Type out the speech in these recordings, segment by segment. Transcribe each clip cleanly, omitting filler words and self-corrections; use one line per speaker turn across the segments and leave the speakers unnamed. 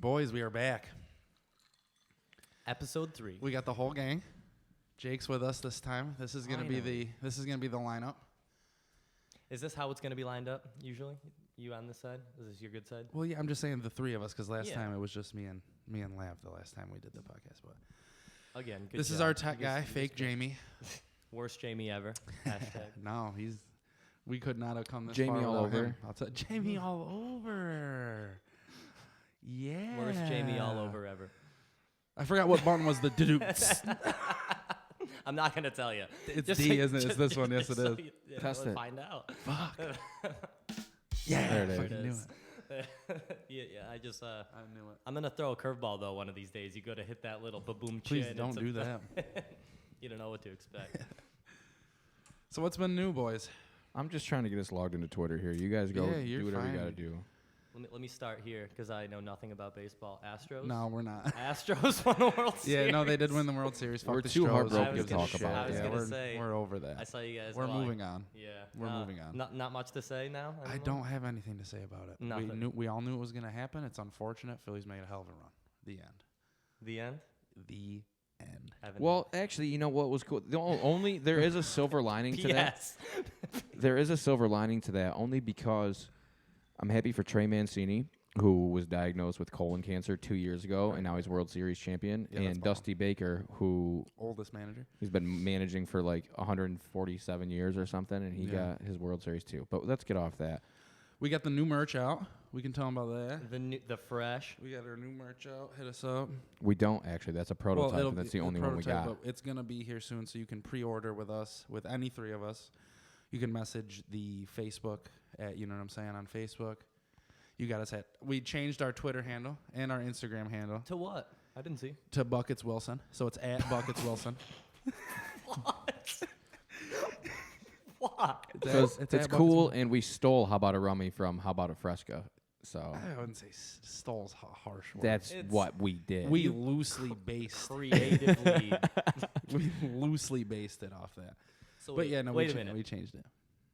Boys, we are back.
Episode 3.
We got the whole gang. Jake's with us this time. This is gonna be the lineup.
Is this how it's gonna be lined up usually? You on this side? Is this your good side?
Well, yeah, I'm just saying the three of us because last time it was just me and Lav. The last time we did the podcast, but
again, good
this
job.
is our tech guy, fake Jamie.
Worst Jamie ever. Hashtag.
No, we could not have come this
Jamie
far
all
without
over.
him. I'll tell Jamie all over. Yeah.
Worst Jamie all over ever.
I forgot what button was the do.
I'm not gonna tell you.
It's
Just
D, isn't it? It's this one. Yes, it is.
Test
let's
it.
Find out.
Fuck. Yeah,
There it is.
fucking knew it.
yeah. I just.
I knew it.
I'm gonna throw a curveball though one of these days. You go to hit that little ba-boom
Please
chin.
don't do that.
You don't know what to expect.
So what's been new, boys?
I'm just trying to get us logged into Twitter here. You guys go
Yeah, you're
do whatever you
fine.
got to do.
Let me start here because I know nothing about baseball. Astros.
No, we're not.
Astros won the World Series.
Yeah, no, they did win the World Series. Fuck
We're
the
too
Stros.
heartbroken
I was
to
gonna
talk
say-
about
I was
it.
Yeah,
gonna
we're,
say-
we're over that.
I saw you guys.
We're
go
moving on.
Yeah.
We're moving on.
Not much to say now.
I
anymore?
don't have anything to say about it.
Nothing.
We all knew it was going to happen. It's unfortunate. Phillies made a hell of a run. The end.
The end.
The end.
Haven't-
Well, actually, you know what was cool? Only there is a silver lining to that.
yes.
There is a silver lining to that only because I'm happy for Trey Mancini, who was diagnosed with colon cancer 2 years ago, and now he's World Series champion.
Yeah, that's
and
bomb.
Dusty Baker, who
Oldest manager.
he's been managing for like 147 years or something, and he
Yeah.
got his World Series too. But let's get off that.
We got the new merch out. We can tell them about that.
The fresh.
We got our new merch out. Hit us up.
We don't actually. That's a prototype, and that's the only one we got.
But it's going to be here soon, so you can pre-order with us, with any three of us. You can message the Facebook at, you know what I'm saying, on Facebook. You got us at, we changed our Twitter handle and our Instagram handle
To what? I didn't see.
to Buckets Wilson. So it's at Buckets Wilson.
What? Why?
Because
It's
it's
at Buckets
cool,
Wilson.
and we stole How About a Rummy from How About a Fresca. So
I wouldn't say stole's a harsh word.
that's
It's-
what we did.
We loosely based.
Creatively.
We loosely based it off that.
So
But yeah, no,
wait
we,
a minute.
we changed it.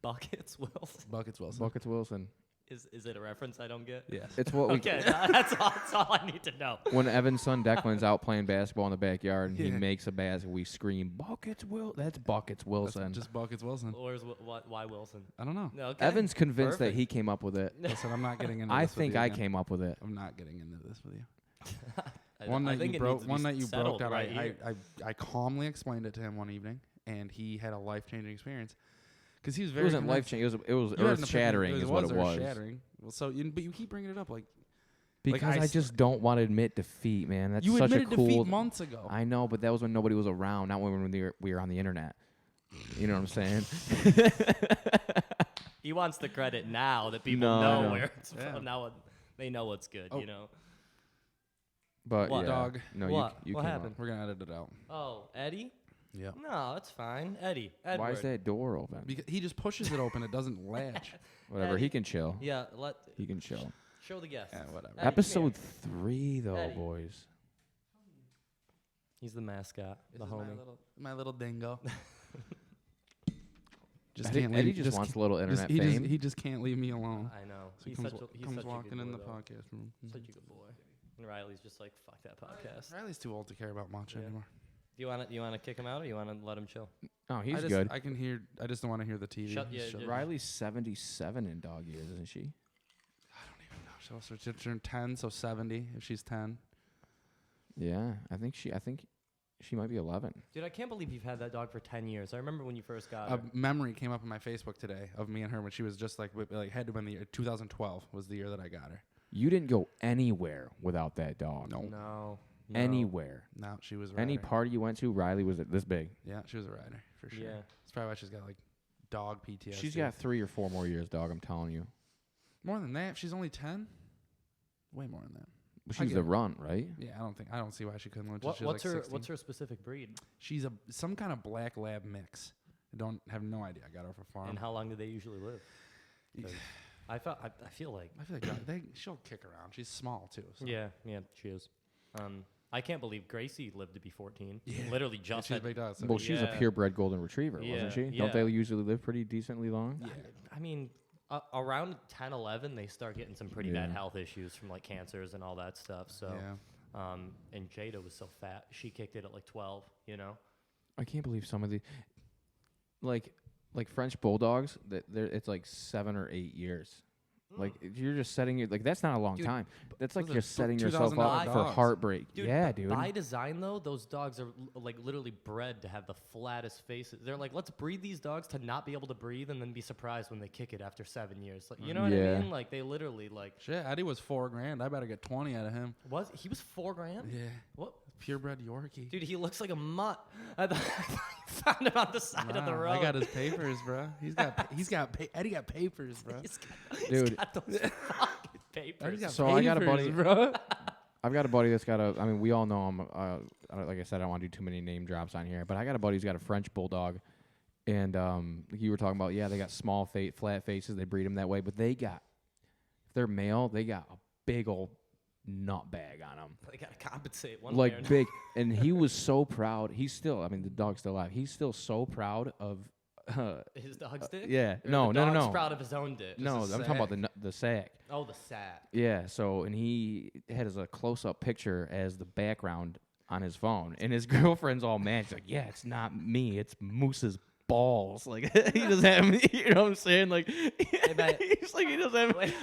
Buckets Wilson.
Buckets Wilson.
Buckets Wilson.
Is it a reference I don't get?
Yes.
It's what we
Okay, that's all I need to know.
when Evan's son Declan's out playing basketball in the backyard and he
Yeah.
makes a basket, we scream Buckets Will. That's Buckets
That's
Wilson.
just Buckets Wilson.
Or is why Wilson?
I don't know.
No, okay.
Evan's convinced that
Perfect.
he came up with it.
Listen, I'm not getting into
I
this with
think
you
I
again.
came up with it.
I'm not getting into this with you.
I
One night
think
you
it
broke.
needs to
One
be
night you broke
settled
that.
right here.
I calmly explained it to him one evening, and he had a life-changing experience because he was
It
very.
wasn't life
convinced-
changing. It was
You had an
earth shattering,
opinion.
is what it was.
Shattering. Well, so but you keep bringing it up like
Because I just don't want to admit defeat, man. That's
you
such a
admitted
cool.
defeat months ago.
I know, but that was when nobody was around, not when we were on the internet. You know what I'm saying?
He wants the credit now that people
No,
know
no.
where it's
Yeah.
from. Now they know what's good,
Oh.
you know.
But
What?
yeah,
Dog.
No,
What?
you
What
came
happened?
We're gonna edit it out.
Oh, Eddie?
Yeah.
No, it's fine. Eddie.
up.
Edward.
Why is that door open?
Because he just pushes it open. It doesn't latch.
Whatever.
Eddie.
He can chill.
Yeah,
He can chill.
show the guests.
Yeah, whatever.
Eddie, come
Episode
here.
3, though,
Eddie.
boys.
He's the mascot,
This
the
is
homie.
my little dingo.
I think Eddie just wants a little internet fame.
He just can't leave me alone.
I know.
So he
He's
comes,
such a, he's
comes
such
walking
a good
in
boy,
the
though.
podcast room.
Such a good boy. And Riley's just like, fuck that podcast.
Riley's too old to care about much
Yeah.
anymore.
Do you wanna kick him out or you wanna let him chill?
Oh, he's
I just,
good.
I can hear. I just don't want to hear the TV.
Shut- yeah,
Shut
yeah.
up.
Riley's 77 in dog years, isn't she?
I don't even know. She'll also turn 10, so 70 if she's 10.
Yeah, I think she might be 11.
Dude, I can't believe you've had that dog for 10 years. I remember when you first got
A
her.
memory came up on my Facebook today of me and her when she was just like had to been the year 2012 was the year that I got her.
You didn't go anywhere without that dog.
No.
No.
Anywhere.
No, she was a rider.
Any party you went to, Riley was this big.
Yeah, she was a rider for sure.
Yeah.
That's probably why she's got like dog PTSD.
She's got 3 or 4 more years, dog, I'm telling you.
more than that. If she's only 10, way more than that.
Well,
I
she's
get
the
it.
runt, right?
Yeah, I don't see why she couldn't live till she was
What's
like
her
16.
what's her specific breed?
She's some kind of black lab mix. I have no idea. I got her off a farm.
And how long do they usually live? 'Cause I feel like
I feel like she'll kick around. She's small too. So.
yeah, she is. I can't believe Gracie lived to be 14.
Yeah.
Literally
Yeah,
just
she's a
had.
big dog. So
Well, she was a
Yeah.
purebred golden retriever,
Yeah,
wasn't she?
yeah.
Don't they usually live pretty decently long?
yeah.
I mean, around 10, 11, they start getting some pretty bad
Yeah.
health issues from like cancers and all that stuff. So, and Jada was so fat, she kicked it at like 12. You know.
I can't believe some of the like French bulldogs that it's like 7 or 8 years. Like you're just setting it like that's not a long
Dude,
time. That's like
those are
you're setting yourself
$2,000
up for
dogs.
heartbreak.
Dude,
yeah, dude.
By design, though, those dogs are like literally bred to have the flattest faces. They're like, let's breed these dogs to not be able to breathe and then be surprised when they kick it after 7 years. Like, you know what
Yeah.
I mean? Like, they literally like.
Shit, Eddie was $4,000. I better get 20 out of him.
He was $4,000?
Yeah.
What?
Purebred Yorkie.
Dude, he looks like a mutt. I found him on the side of the
Nah,
road.
I got his papers, bro. Eddie got papers, bro.
He's
Dude.
got those fucking papers.
Eddie's got
So I got a
papers,
buddy-
bro.
I've got a buddy that's got a. I mean, we all know him. Like I said, I don't want to do too many name drops on here, but I got a buddy who's got a French bulldog, and you were talking about they got small, flat faces. They breed them that way, but if they're male, they got a big old nut bag on them.
They got to compensate one way or
Like
another.
big, and he was so proud. He's still. I mean, the dog's still alive. He's still so proud of.
His dog's dick?
Yeah.
Or
No.
the
No.
dog's
No.
proud of his own dick.
No. I'm talking about the sack.
Oh, the sack.
Yeah, so and he had as a close-up picture as the background on his phone, and his girlfriend's all mad. She's like, "Yeah, it's not me, it's Moose's balls." Like he doesn't have, you know what I'm saying? Like
man.
he's like he doesn't have.
Wait.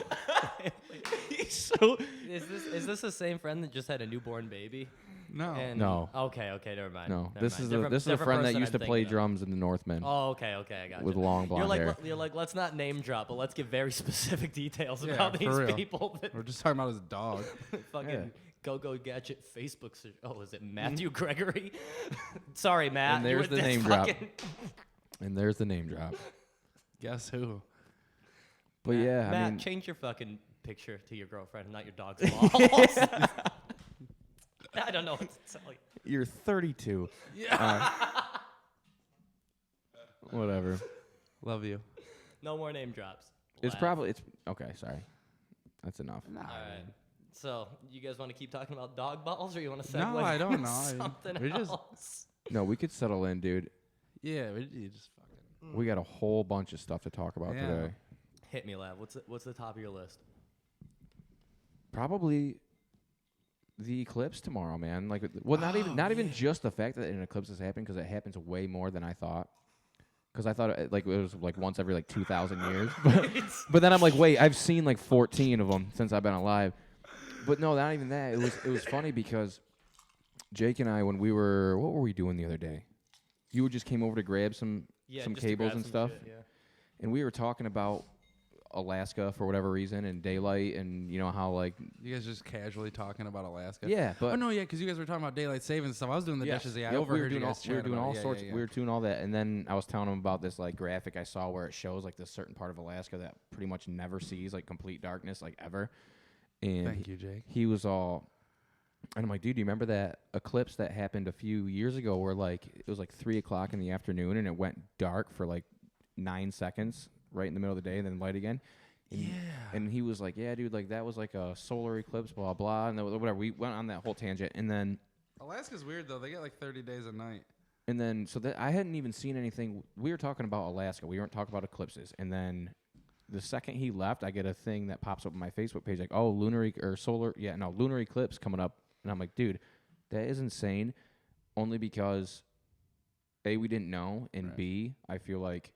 He's so.
Is this the same friend that just had a newborn baby?
No.
And
No.
Okay, never mind.
No,
Never
this
mind.
is
Different-
this is a
different
friend that
person
used
I'm
to play
thinking of.
drums in the Northmen
Oh, okay, I got
with
you.
long blonde hair.
You're like, let's not name drop, but let's give very specific details
Yeah,
about
for
these
real.
people that
We're just talking about his dog.
fucking
Yeah.
go gadget Facebook. Oh, is it Matthew Gregory? Sorry, Matt.
And
you
there's
were
the
this
name drop.
fucking-
And there's the name drop.
Guess who?
But yeah,
Matt,
I mean,
change your fucking picture to your girlfriend, not your dog's balls. I don't know what to tell you.
you're 32. Yeah. Whatever.
Love you.
No more name drops.
It's
Laugh.
probably okay. Sorry, that's enough.
Nah,
All right. So, you guys want to keep talking about dog balls, or you want to
No,
segue
I don't
into
know. I mean,
something
we just-
else?
No, we could settle in, dude.
Yeah, you just fucking.
We got a whole bunch of stuff to talk about
Yeah.
today.
Hit me, Lav. What's the top of your list?
Probably the eclipse tomorrow, man. Like, well, not even just the fact that an eclipse has happened, because it happens way more than I thought. Because I thought it was like once every like 2,000 years, but then I'm like, wait, I've seen like 14 of them since I've been alive. But no, not even that. It was funny because Jake and I, when what were we doing the other day? You just came over to grab some
Just to
cables
grab
and
some
stuff,
shit, yeah.
and we were talking about Alaska for whatever reason and daylight, and you know how like
You guys just casually talking about Alaska.
yeah, but
Oh no, yeah, because you guys were talking about daylight savings stuff. I was doing the
yes,
dishes. Yeah, I
yep,
overheard you guys
we were
chatting
doing
about
all
it. Yeah,
sorts.
yeah,
We were doing all that, and then I was telling him about this like graphic I saw where it shows like this certain part of Alaska that pretty much never sees like complete darkness like ever. And
Thank you, Jake.
he was all, and I'm like, dude, do you remember that eclipse that happened a few years ago where like it was like 3 o'clock in the afternoon and it went dark for like 9 seconds right in the middle of the day and then light again? And,
Yeah.
And he was like, yeah, dude, like that was like a solar eclipse, blah, blah. And then whatever. We went on that whole tangent. And then
Alaska's weird though. They get like 30 days a night.
so that I hadn't even seen anything. We were talking about Alaska. We weren't talking about eclipses. And then the second he left, I get a thing that pops up on my Facebook page like, oh, lunar eclipse coming up. And I'm like, dude, that is insane. Only because A, we didn't know, and
Right.
B, I feel like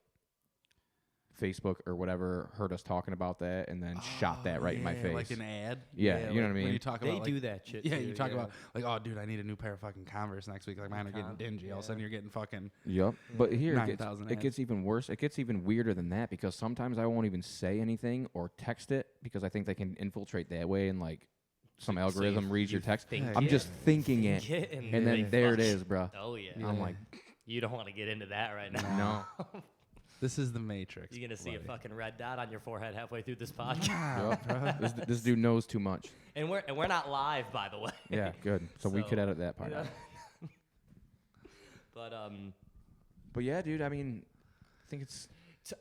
Facebook or whatever heard us talking about that and then shot that right in my face.
Like an ad.
Yeah, you know what I mean?
When you talk
They
about
do
like,
that shit.
yeah,
too,
you talk about like, oh, dude, I need a new pair of fucking Converse next week. Like mine are getting dingy. All of a sudden, you're getting fucking.
Yep. But here
9,000
it gets even worse. It gets even weirder than that because sometimes I won't even say anything or text it because I think they can infiltrate that way and like some algorithm reads your text. I'm just thinking it, and then there it is, bro.
Oh yeah.
I'm like,
You don't want to get into that right now.
no.
This is the Matrix.
You're gonna see a
buddy.
fucking red dot on your forehead halfway through this podcast.
Yep, bro. This dude knows too much.
And we're not live, by the way.
Yeah, good. So we could
So,
edit that part
Yeah.
out.
But
yeah, dude. I mean, I think it's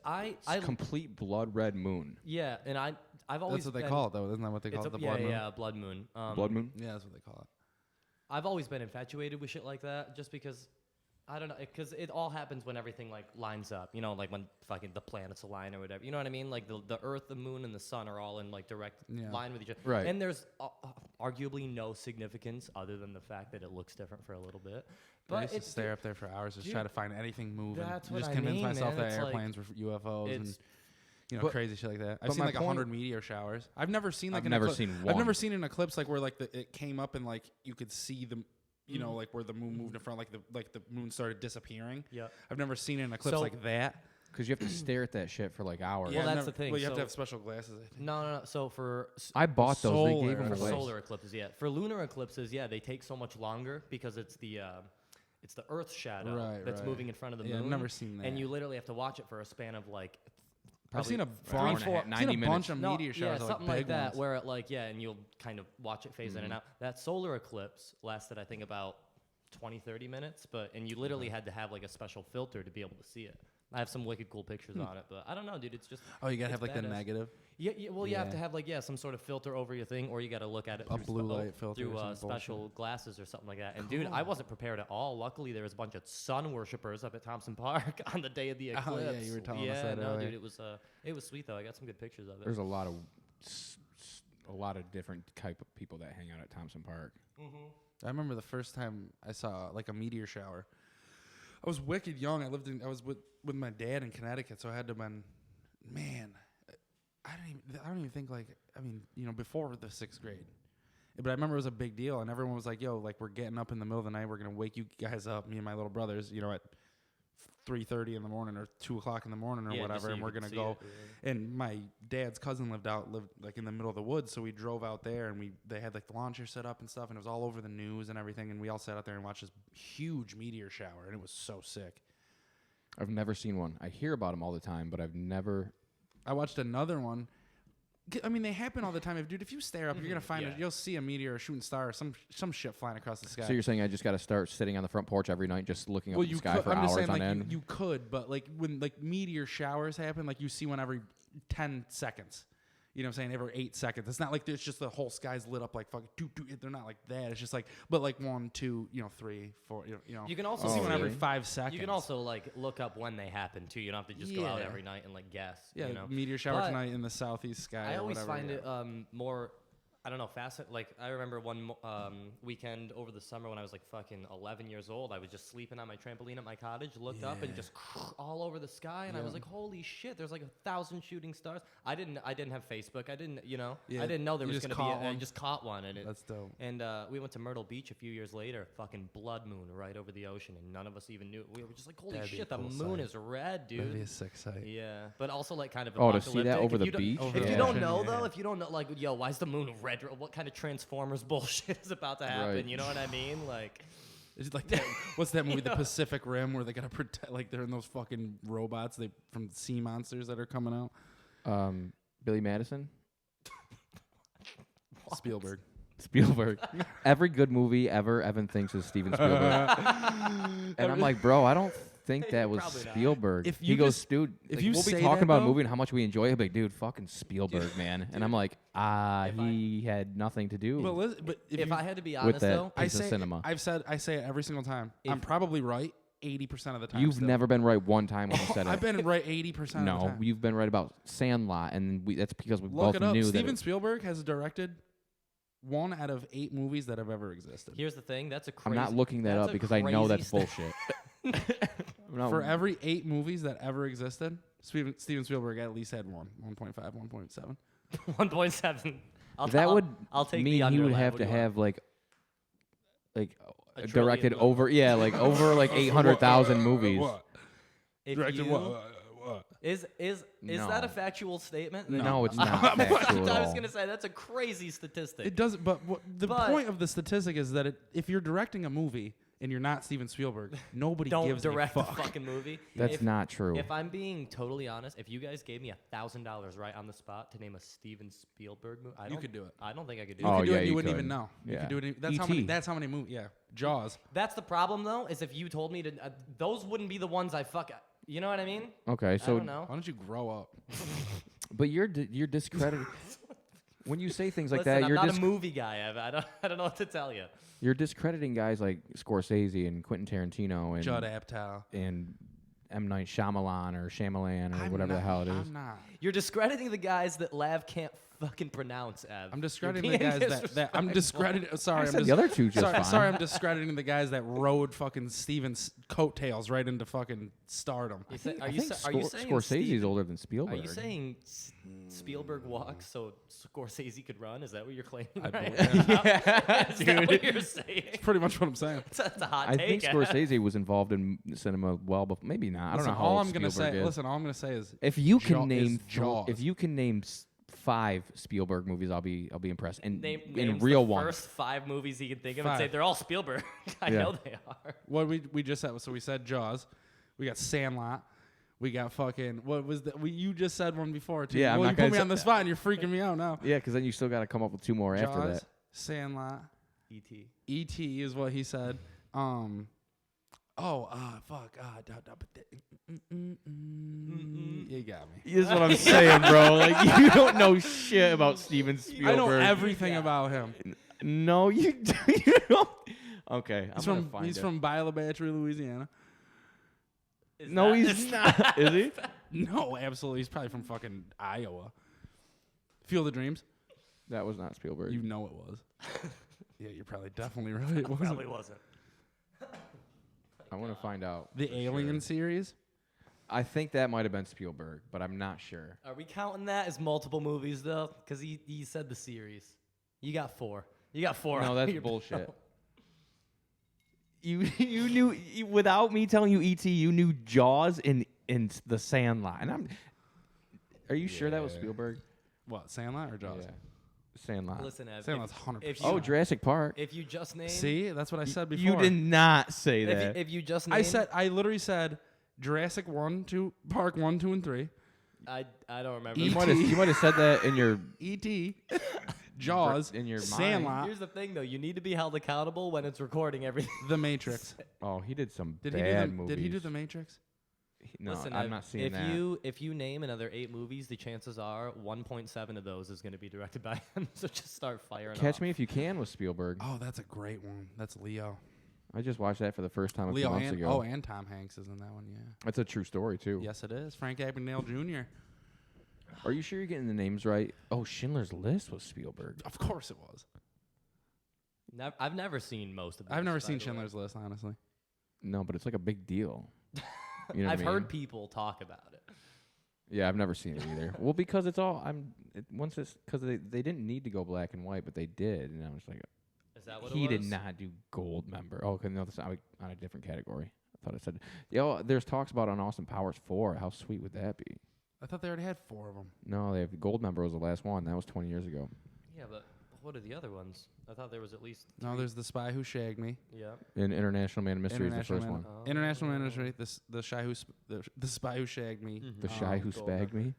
I
complete blood red moon.
yeah, and I've always
That's what they
been-
call it, though. Isn't that what they call
It's
it? The
yeah,
blood moon.
yeah, blood moon.
Blood moon.
Yeah, that's what they call it.
I've always been infatuated with shit like that, just because I don't know, because it all happens when everything like lines up. You know, like when fucking the planets align or whatever. You know what I mean? Like the Earth, the Moon, and the Sun are all in like direct line with each other.
Right.
And there's arguably no significance other than the fact that it looks different for a little bit.
I
But
used to
it's
stare up there for hours, just try to find anything moving.
that's
Just
what I
convince
mean,
myself
man.
that
It's like-
airplanes were UFOs and
But-
crazy shit like that. I've
but
seen
my
like
point-
100 meteor showers. I've never seen like
I've
an
never
eclipse.
seen
I've
one.
never seen an eclipse like where like it came up and like you could see the like where the moon moved in front, like the moon started disappearing.
Yeah.
I've never seen an eclipse
So-
like that.
Because you have to stare at that shit for like hours.
Yeah,
Well,
I've
that's
never-
the thing,
Well, you have to
so-
have special glasses. I think.
No. So for
I bought those. They
Solar
gave them
for
away.
solar eclipses, yeah. For lunar eclipses, yeah, they take so much longer because it's the Earth's shadow
Right,
that's
right.
moving in front of the
Yeah,
moon.
I've never seen that.
And you literally have to watch it for a span of like.
I've seen a
probably
bunch,
three, four-
I've seen a
90
bunch of
No,
meteor showers,
yeah,
like
something
big
like that,
ones.
where it like and you'll kind of watch it phase in and out. That solar eclipse lasted, I think, about 20, 30 minutes, and you literally had to have like a special filter to be able to see it. I have some wicked cool pictures on it, but I don't know, dude. It's just
Oh, you gotta
it's
have like the
badass.
negative.
Yeah, well, you have to
Yeah.
have like some sort of filter over your thing, or you got to look at it
A
through
blue light filter or
through
some
special
bullshit.
glasses or something like that. And dude, I wasn't prepared at all. Luckily, there was a bunch of sun worshippers up at Thompson Park on the day of the
Oh,
eclipse.
yeah, you were telling us that
no,
earlier.
dude, it was sweet though. I got some good pictures of it.
There's a lot of different type of people that hang out at Thompson Park.
I remember the first time I saw like a meteor shower. I was wicked young. I was with my dad in Connecticut, so I had to been, man, I don't even think like, I mean, before the 6th grade. But I remember it was a big deal, and everyone was like, yo, like, we're getting up in the middle of the night. We're going to wake you guys up, me and my little brothers, at 3:30 in the morning or 2 o'clock in the morning or
Yeah, just
whatever,
so
and
you
we're
could
going to
see
go.
it, yeah.
And my dad's cousin lived like in the middle of the woods, so we drove out there, and they had like the launcher set up and stuff, and it was all over the news and everything, and we all sat out there and watched this huge meteor shower, and it was so sick.
I've never seen one. I hear about them all the time, but I've never.
I watched another one. I mean, they happen all the time. If you stare up, you're gonna find it. You'll see a meteor, or a shooting star, or some shit flying across the sky.
So you're saying I just got to start sitting on the front porch every night, just looking up at the sky
could,
for
I'm just
hours
saying,
on
like,
end?
you could, but like when like meteor showers happen, like you see one every 10 seconds. You know what I'm saying? Every 8 seconds. It's not like it's just the whole sky's lit up like fucking. They're not like that. It's just like, but like 1, 2, 3, 4.
You can also
see one every
really?
5 seconds.
You can also like look up when they happen too. You don't have to just go out
Yeah.
every night and like guess.
yeah,
you know?
meteor shower
But
tonight in the southeast sky.
I
or
always
whatever,
find
yeah.
it more, I don't know, fascinating. Like, I remember one weekend over the summer when I was like fucking 11 years old. I was just sleeping on my trampoline at my cottage, looked up and just all over the sky, and I was like, holy shit, there's like 1,000 shooting stars. I didn't have Facebook. I didn't,
Yeah,
I didn't know there
you
was
just
going to be
caught
I
one.
just caught one. And
That's dope.
And we went to Myrtle Beach a few years later, fucking blood moon right over the ocean, and none of us even knew. We were just like, holy
That'd be a
shit, the
cool
moon
sight.
is red, dude.
That'd be a sick sight.
Yeah, but also like kind of
Oh, to see that
apocalyptic.
over
If
the
you don't-
beach?
Over
If
the
you don't
ocean,
know
yeah.
though, if you don't know, like, yo, why is the moon red? What kind of Transformers bullshit is about to happen?
Right.
You know what I mean? Like,
It's like that, what's that movie, The Pacific Rim, where they gotta protect, like they're in those fucking robots from sea monsters that are coming out.
Billy Madison,
Spielberg.
Spielberg. Every good movie ever Evan thinks is Steven Spielberg. And I'm like, bro, I don't think that was
Probably not.
Spielberg.
If
He
you
goes,
just-
dude,
if
like,
you
we'll be
say
talking
that,
about a
though-
movie and how much we enjoy it. He'll be like, dude, fucking Spielberg, man. And I'm like, he had nothing to do
But
if
you,
I had to be
with
honest
that
though,
piece of cinema.
I say it every single time. I'm
If-
probably right 80% of the time.
You've
still.
never been right one time when you said
I've
it.
been right 80% of the
No,
time.
you've been right about Sandlot, and that's because we
Look
both
it up.
knew
Steven
that.
Spielberg has directed 1 out of 8 movies that have ever existed.
here's the thing. That's a
I'm
crazy.
not looking that
that's
up
a
because I know
crazy
that's bullshit. I'm not-
For every 8 movies that ever existed, Steven Spielberg at least had 1.5, 1.7.
1.7.
that would
I'll take the
mean he
under
would
on that.
have
What
to
do you want?
have like
A
directed
trillion
over over like 800,000 movies.
What?
If
Directed
you-
what? What?
Is
No.
that a factual statement?
No, it's not factual at
I was
all.
gonna say that's a crazy statistic.
It doesn't. But the
But-
point of the statistic is that if you're directing a movie and you're not Steven Spielberg, nobody
Don't
gives
direct
a
the
fuck.
fucking movie.
That's
If-
not true.
If I'm being totally honest, if you guys gave me $1,000 right on the spot to name a Steven Spielberg movie,
You could do it.
I don't think I could do
You
Oh,
it.
could do
yeah,
it. And you
you
wouldn't
could.
even know. You
Yeah.
could do it. That's how many.
E.T..
That's how many movies. Yeah, Jaws.
That's the problem though. Is if you told me to, those wouldn't be the ones I fuck. You know what I mean?
Okay,
I
so
don't know.
Why don't you grow up?
but you're discrediting. when you say things like
Listen,
that,
I'm
you're
not a movie guy, Ev. I don't know what to tell you.
you're discrediting guys like Scorsese and Quentin Tarantino and
Judd Apatow.
and M. Night Shyamalan or Shyamalan or
I'm
whatever
not,
the hell it is.
I'm not.
You're discrediting the guys that Lav can't fucking pronounce, Ev.
I'm
You're
discrediting
being
the guys that I'm discrediting. Sorry,
I
I'm
said the other two just fine.
sorry, I'm discrediting the guys that rode fucking Steven's coattails right into fucking stardom.
You say-
I
are you
think
sa- are you saying
Scorsese's
Steve-
older than Spielberg.
Are you saying Spielberg walks so Scorsese could run? Is that what you're claiming?
I
Right?
believe-
Is that what you're saying?
That's pretty much what I'm saying.
That's a hot
I
take.
think
Ev.
Scorsese was involved in cinema well before. Maybe not. I don't know how
all
old
I'm gonna
Spielberg
say.
is.
Listen, all I'm gonna say is
If you
Jaw-
can name
is Jaws.
if you can name 5 Spielberg movies, I'll be impressed. And
Name
in
names
real
the
one,
first 5 movies he can think of and say
5.
they're all Spielberg. I
Yeah.
know they are.
what we just said. So we said Jaws. We got Sandlot. We got fucking what was the you just said one before too.
Yeah, I'm
well,
not
you
gonna
put me
say-
on the spot and you're freaking me out now.
yeah, because then you still got to come up with 2 more after
Jaws,
that.
Sandlot,
E.T.
E.T. is what he said. Fuck. You got me.
That's what I'm saying, bro. Like you don't know shit about Steven Spielberg.
I know everything
Yeah.
about him.
No, you don't. Okay,
He's from Bayla Battery, Louisiana.
Is
No,
that-
he's not. Is he?
No, absolutely. He's probably from fucking Iowa. Field of Dreams.
That was not Spielberg.
You know it was. Yeah, you're probably definitely right. It wasn't.
Probably wasn't.
I want to find out.
The
for
Alien
sure.
series.
I think that might have been Spielberg, but I'm not sure.
Are we counting that as multiple movies though? Because he said the series. You got 4. You got 4.
No,
under
that's
your
bullshit.
belt.
You knew without me telling you E.T. You knew Jaws and The Sandlot, and Are you sure that was
Yeah.
Spielberg?
What, Sandlot or Jaws?
Yeah. Sandlot.
Listen, Ev.
Sandlot's
if,
100%.
if you,
Oh, Jurassic Park.
if you just name,
See, that's what I said
You
before.
did not say that.
if you just name,
I literally said Jurassic 1, 2, Park 1, 2, and 3.
I don't remember.
You might have said that in your
E.T., Jaws,
in your mind.
Sandlot,
Here's the thing, though. You need to be held accountable when it's recording everything.
The Matrix.
Oh, he did some
Did
bad
he do
movies.
Did he do The Matrix?
No,
Listen,
I'm
Ev,
not seeing that.
If you name another 8 movies, the chances are 1.7 of those is going to be directed by him. So just start firing.
Catch
off.
Me If You Can with Spielberg.
Oh, that's a great one. That's Leo.
I just watched that for the first time a few
Leo
months
and
ago.
and Tom Hanks is in that one. Yeah.
That's a true story too.
Yes, it is. Frank Abagnale Jr.
Are you sure you're getting the names right? Oh, Schindler's List was Spielberg.
Of course it was.
I've never seen most of them.
I've never seen Schindler's List, honestly.
No, but it's like a big deal. You know what
I've
I mean?
heard people talk about it.
Yeah, I've never seen it either. Well, because it's all once it's because they didn't need to go black and white, but they did, and I was like,
Is that what
he
it was?
did not do gold member. Oh, okay, no, that's on a different category. I thought it said, there's talks about on Austin Powers 4. How sweet would that be?
I thought they already had 4 of them.
No, they have gold member was the last one. That was 20 years ago.
Yeah, but what are the other ones? I thought there was at least.
No, there's The Spy Who Shagged Me.
Yeah.
And International Man of Mystery is the first one.
Oh.
International Man of Mystery. The Spy Who Shagged Me.
Mhm.
The Shy Who
Gold
Spagged Me.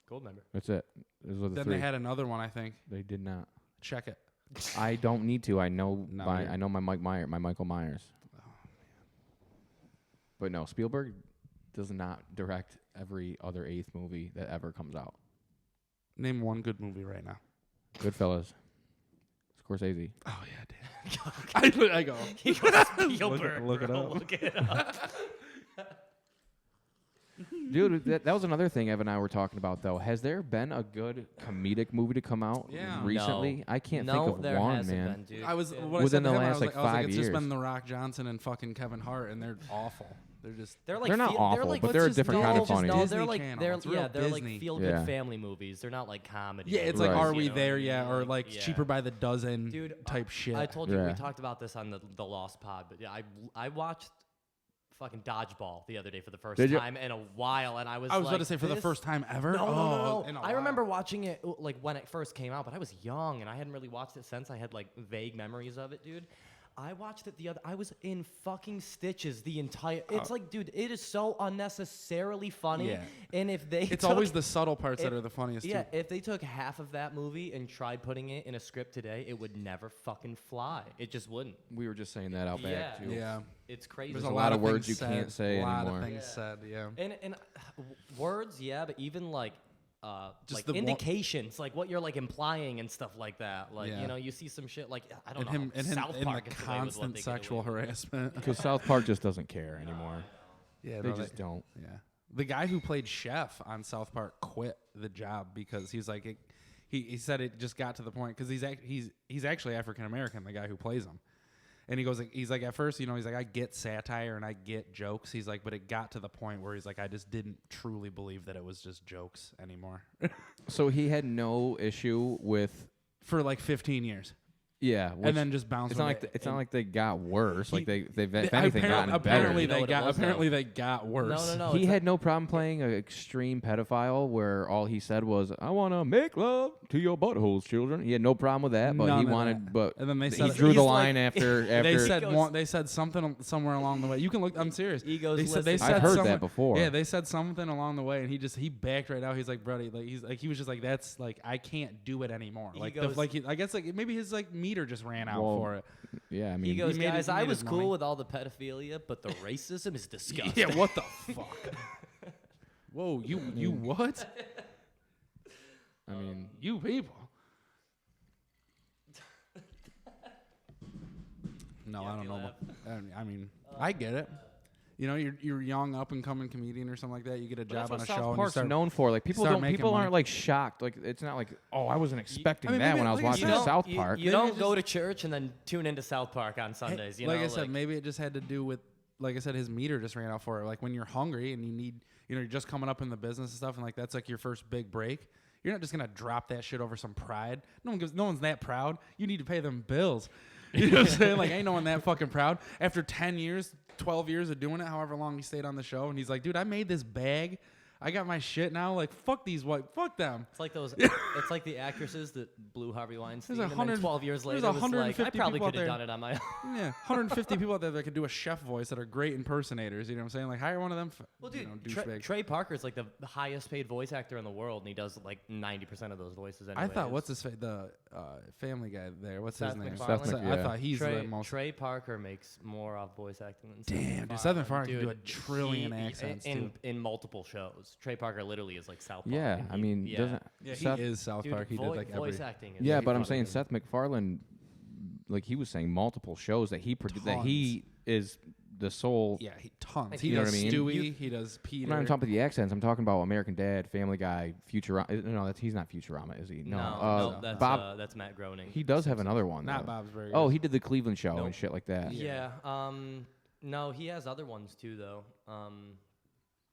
Gold member.
That's it. Those are the
Then
3.
they had another one, I think.
They did not.
Check it.
I don't need to. I know
No,
my
you're-
I know my Michael Myers. But no, Spielberg does not direct every other 8th movie that ever comes out.
Name one good movie right now.
Goodfellas. Scorsese.
Oh yeah, damn. I go.
He goes Spielberg.
Look it
bro.
up.
Look it up.
Dude, that was another thing Evan and I were talking about, though. Has there been a good comedic movie to come out
Yeah.
recently?
No.
I can't
no,
think of
there
one,
hasn't
man.
been, dude.
I was
Yeah.
what I
Within
said to
the
him, I
last,
was
like,
I was
5
it's just
years.
been The Rock Johnson and fucking Kevin Hart, and they're awful. They're just
They're like
They're not awful,
they're like,
but they're a different kind of funny.
No,
Disney
they're like
Channel.
they're
It's real
they're
Disney.
like feel good
Yeah.
family movies. They're not like comedy.
yeah. It's
Right.
like Are
You
We
know what
There
I mean?
Yet? Or like
Yeah.
Cheaper by the Dozen,
Dude,
type shit.
I told you we
Yeah.
talked about this on the Lost Pod, but yeah, I watched fucking Dodgeball the other day for the first
Did you?
time in a while, and I was
was
like,
about to say for the
this-
first time ever.
No,
Oh, in a
I
while.
remember watching it like when it first came out, but I was young and I hadn't really watched it since. I had like vague memories of it, dude. I watched it I was in fucking stitches the entire. It's like, dude, it is so unnecessarily funny.
Yeah.
And if they,
It's
took-
always the subtle parts that
if-
are the funniest.
yeah,
too.
if they took half of that movie and tried putting it in a script today, it would never fucking fly. It just wouldn't.
We were just saying that out
Yeah.
back, too.
Yeah.
It's crazy.
There's a lot of words
things
you can't
said,
say
a lot
anymore.
of things
Yeah.
said. Yeah.
And words, yeah, but even like like
the
indications, like what you're like implying and stuff like that. Like
Yeah.
you see some shit like I don't
and
know.
him
South
in
Park
the
gets away with what
constant
they get
sexual
away with.
harassment.
Because South Park just doesn't care anymore.
Yeah,
They
no,
just don't.
Yeah, the guy who played Chef on South Park quit the job because he was like, he said it just got to the point because he's actually African American, the guy who plays him, and he's like at first, he's like, I get satire and I get jokes. He's like, but it got to the point where he's like, I just didn't truly believe that it was just jokes anymore.
So he had no issue with.
For like 15 years.
Yeah,
And then just bounced.
It's not like it's not like they got worse. Like they've if anything gotten
apparently
better.
they got worse.
No.
He had no problem playing an extreme pedophile where all he said was, "I want to make love to your buttholes, children." He had no problem with that, but
None
he
of
wanted.
that.
But
And then they
he
said
drew the
he's
line
like-
after.
They said something somewhere along the way. You can look. I'm serious.
Egos
They said
listed.
I've heard
somewhere-
that before.
Yeah, they said something along the way, and he backed right out. He's like, "Brody, like he was just like, that's like I can't do it anymore." Like
Egos-
I guess like maybe his like meter just ran out
Well,
for it.
Yeah, I mean,
He goes,
made
guys,
he
I
made
was
his
cool
money."
with all the pedophilia, but the racism is disgusting.
Yeah, what the fuck? Whoa, you what?
I mean,
You people. No, I don't know. I mean, I get it. You're young, up and coming comedian or something like that. You get a
that's
job on
what
a
South
show, and you
Park's
start
known for. Like people
start
don't,
making
people
money.
aren't like shocked. Like it's not like, oh, I wasn't expecting that
maybe-
when I was
like I
watching
said-
South Park.
You
Maybe
don't
it's
go
just-
to church and then tune into South Park on Sundays. You
like
know,
I said, maybe it just had to do with, like I said, his meter just ran out for it. Like when you're hungry and you need, you're just coming up in the business and stuff, and like that's like your first big break. You're not just gonna drop that shit over some pride. No one's that proud. You need to pay them bills. You know what I'm saying? Like ain't no one that fucking proud. After 10 years, 12 years of doing it, however long he stayed on the show, and he's like, dude, I made this bag. I got my shit now. Like, fuck these fuck them.
it's like those. It's like the actresses that blew Harvey Weinstein, and then 12 years
there's
later was like, I
150
probably
people out
could have
there.
done it on my own.
Yeah, 150 people out there that could do a chef voice that are great impersonators. You know what I'm saying? Like, hire one of them.
Well, dude,
douchebag.
Trey Parker's like the highest paid voice actor in the world, and he does like 90% of those voices.
I thought,
anyways.
what's the Family Guy there? What's
Seth
his name?
MacFarlane?
Seth
I thought he's the most.
Trey Parker makes more off voice acting than
Damn, dude, Seth MacFarlane can do a trillion
he-
accents,
in
too.
in multiple shows. Trey Parker literally is like South Park.
Yeah,
and
I mean,
yeah.
doesn't
Yeah,
Seth,
he is South
Dude,
Park. He did like every.
voice acting. Is
Yeah,
really
but I'm
fucking
saying
good.
Seth MacFarlane, like he was saying, multiple shows that he is the sole.
Yeah, tons.
Like,
He
you know
does
what I mean?
Stewie. He does Peter.
I'm not even talking about the accents. I'm talking about American Dad, Family Guy, Futurama. No, he's not Futurama, is he?
No,
No,
that's
Bob.
That's Matt Groening.
He does have another one.
Not
though.
Bob's Burgers.
Oh, he did the Cleveland Show
Nope.
and shit like that.
Yeah. No, he has other ones too, though.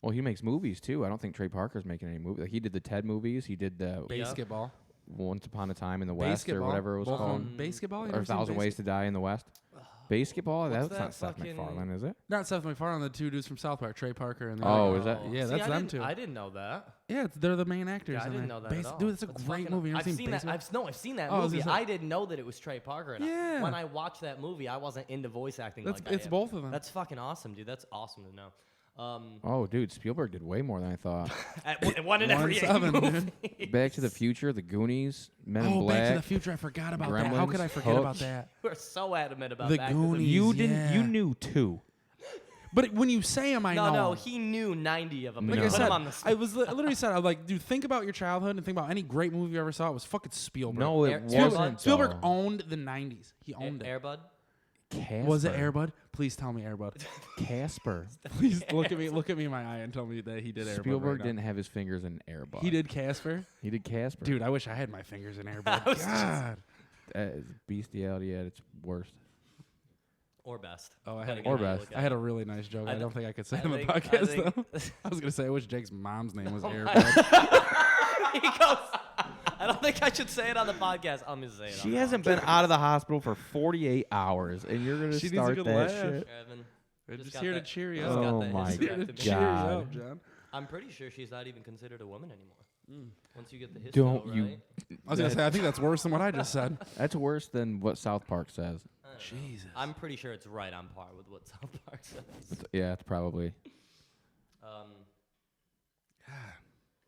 Well, he makes movies too. I don't think Trey Parker's making any movies. Like he did the Ted movies. He did the
Basketball.
Once Upon a Time in the West or
Basketball.
whatever it was
Both of
called.
them. Basketball. You
Or
never
A
seen
Thousand Ways to Die in the West. Basketball?
What's
That's not
that
Seth
fucking-
MacFarlane, is it?
Not Seth MacFarlane. The two dudes from South Park, Trey Parker and.
Oh, is that-
Yeah,
See,
that's
I
them
didn't-
two.
I didn't know that.
Yeah, they're the main actors.
Yeah, I
in
didn't
there.
know that at all.
Dude, it's a
That's
great
fucking-
movie. You ever
I've seen that.
Basketball?
I've seen that
Oh, I was
movie.
gonna say-
I didn't know that it was Trey Parker. And
Yeah.
when I watched that movie, I wasn't into voice acting like I
It's
am.
both of them.
That's fucking awesome, dude. That's awesome to know.
Oh, dude, Spielberg did way more than I thought.
One in every
1-7,
movie.
Back to the Future, The Goonies, Men in
Oh,
Black.
Back to the Future! I forgot about that. How could I
Gremlins,
forget about
Hook.
that?
We're so adamant about
The
Back
Goonies.
You
Yeah.
didn't. You knew two.
But when you say them, I know.
No,
'em.
he knew 90 of them.
No.
Like
Put
I said,
him on the
I was literally said, I'm like, dude, think about your childhood and think about any great movie you ever saw. It was fucking Spielberg.
No, it
Air-
wasn't.
Spielberg
though.
owned the 90s. He owned it.
Airbud.
Casper.
Was it Airbud? Please tell me Airbud.
Casper.
Please look at me in my eye and tell me that he did Airbud.
Spielberg
right now.
didn't have his fingers in Airbud.
He did Casper.
He did Casper.
Dude, I wish I had my fingers in Airbud.
was just-
God.
Bestiality at its worst.
Or best.
Oh, I
Depending
had,
Or
on how you
best.
look at
I had
it.
a really nice joke. I don't think I could say
I
it on the
think-
podcast, though.
think-
I was going to say, I wish Jake's mom's name was
Oh my-
Airbud.
He goes, I don't think I should say it on the podcast. I'm going to say it.
She hasn't been out of the hospital for 48 hours, and you're gonna
She needs a
start
good
that
laugh.
shit.
Evan,
We're
just
just
got
here to
that-
cheer you
just
up.
got
Oh
that
my
hysterectomy.
Cheer you
God.
up, John.
I'm pretty sure she's not even considered a woman anymore. Once you get the histo,
Don't
right?
you-
I was going to say, I think that's worse than what I just said.
That's worse than what South Park says.
I don't know.
Jesus.
I'm pretty sure it's right on par with what South Park says.
Yeah, it's probably.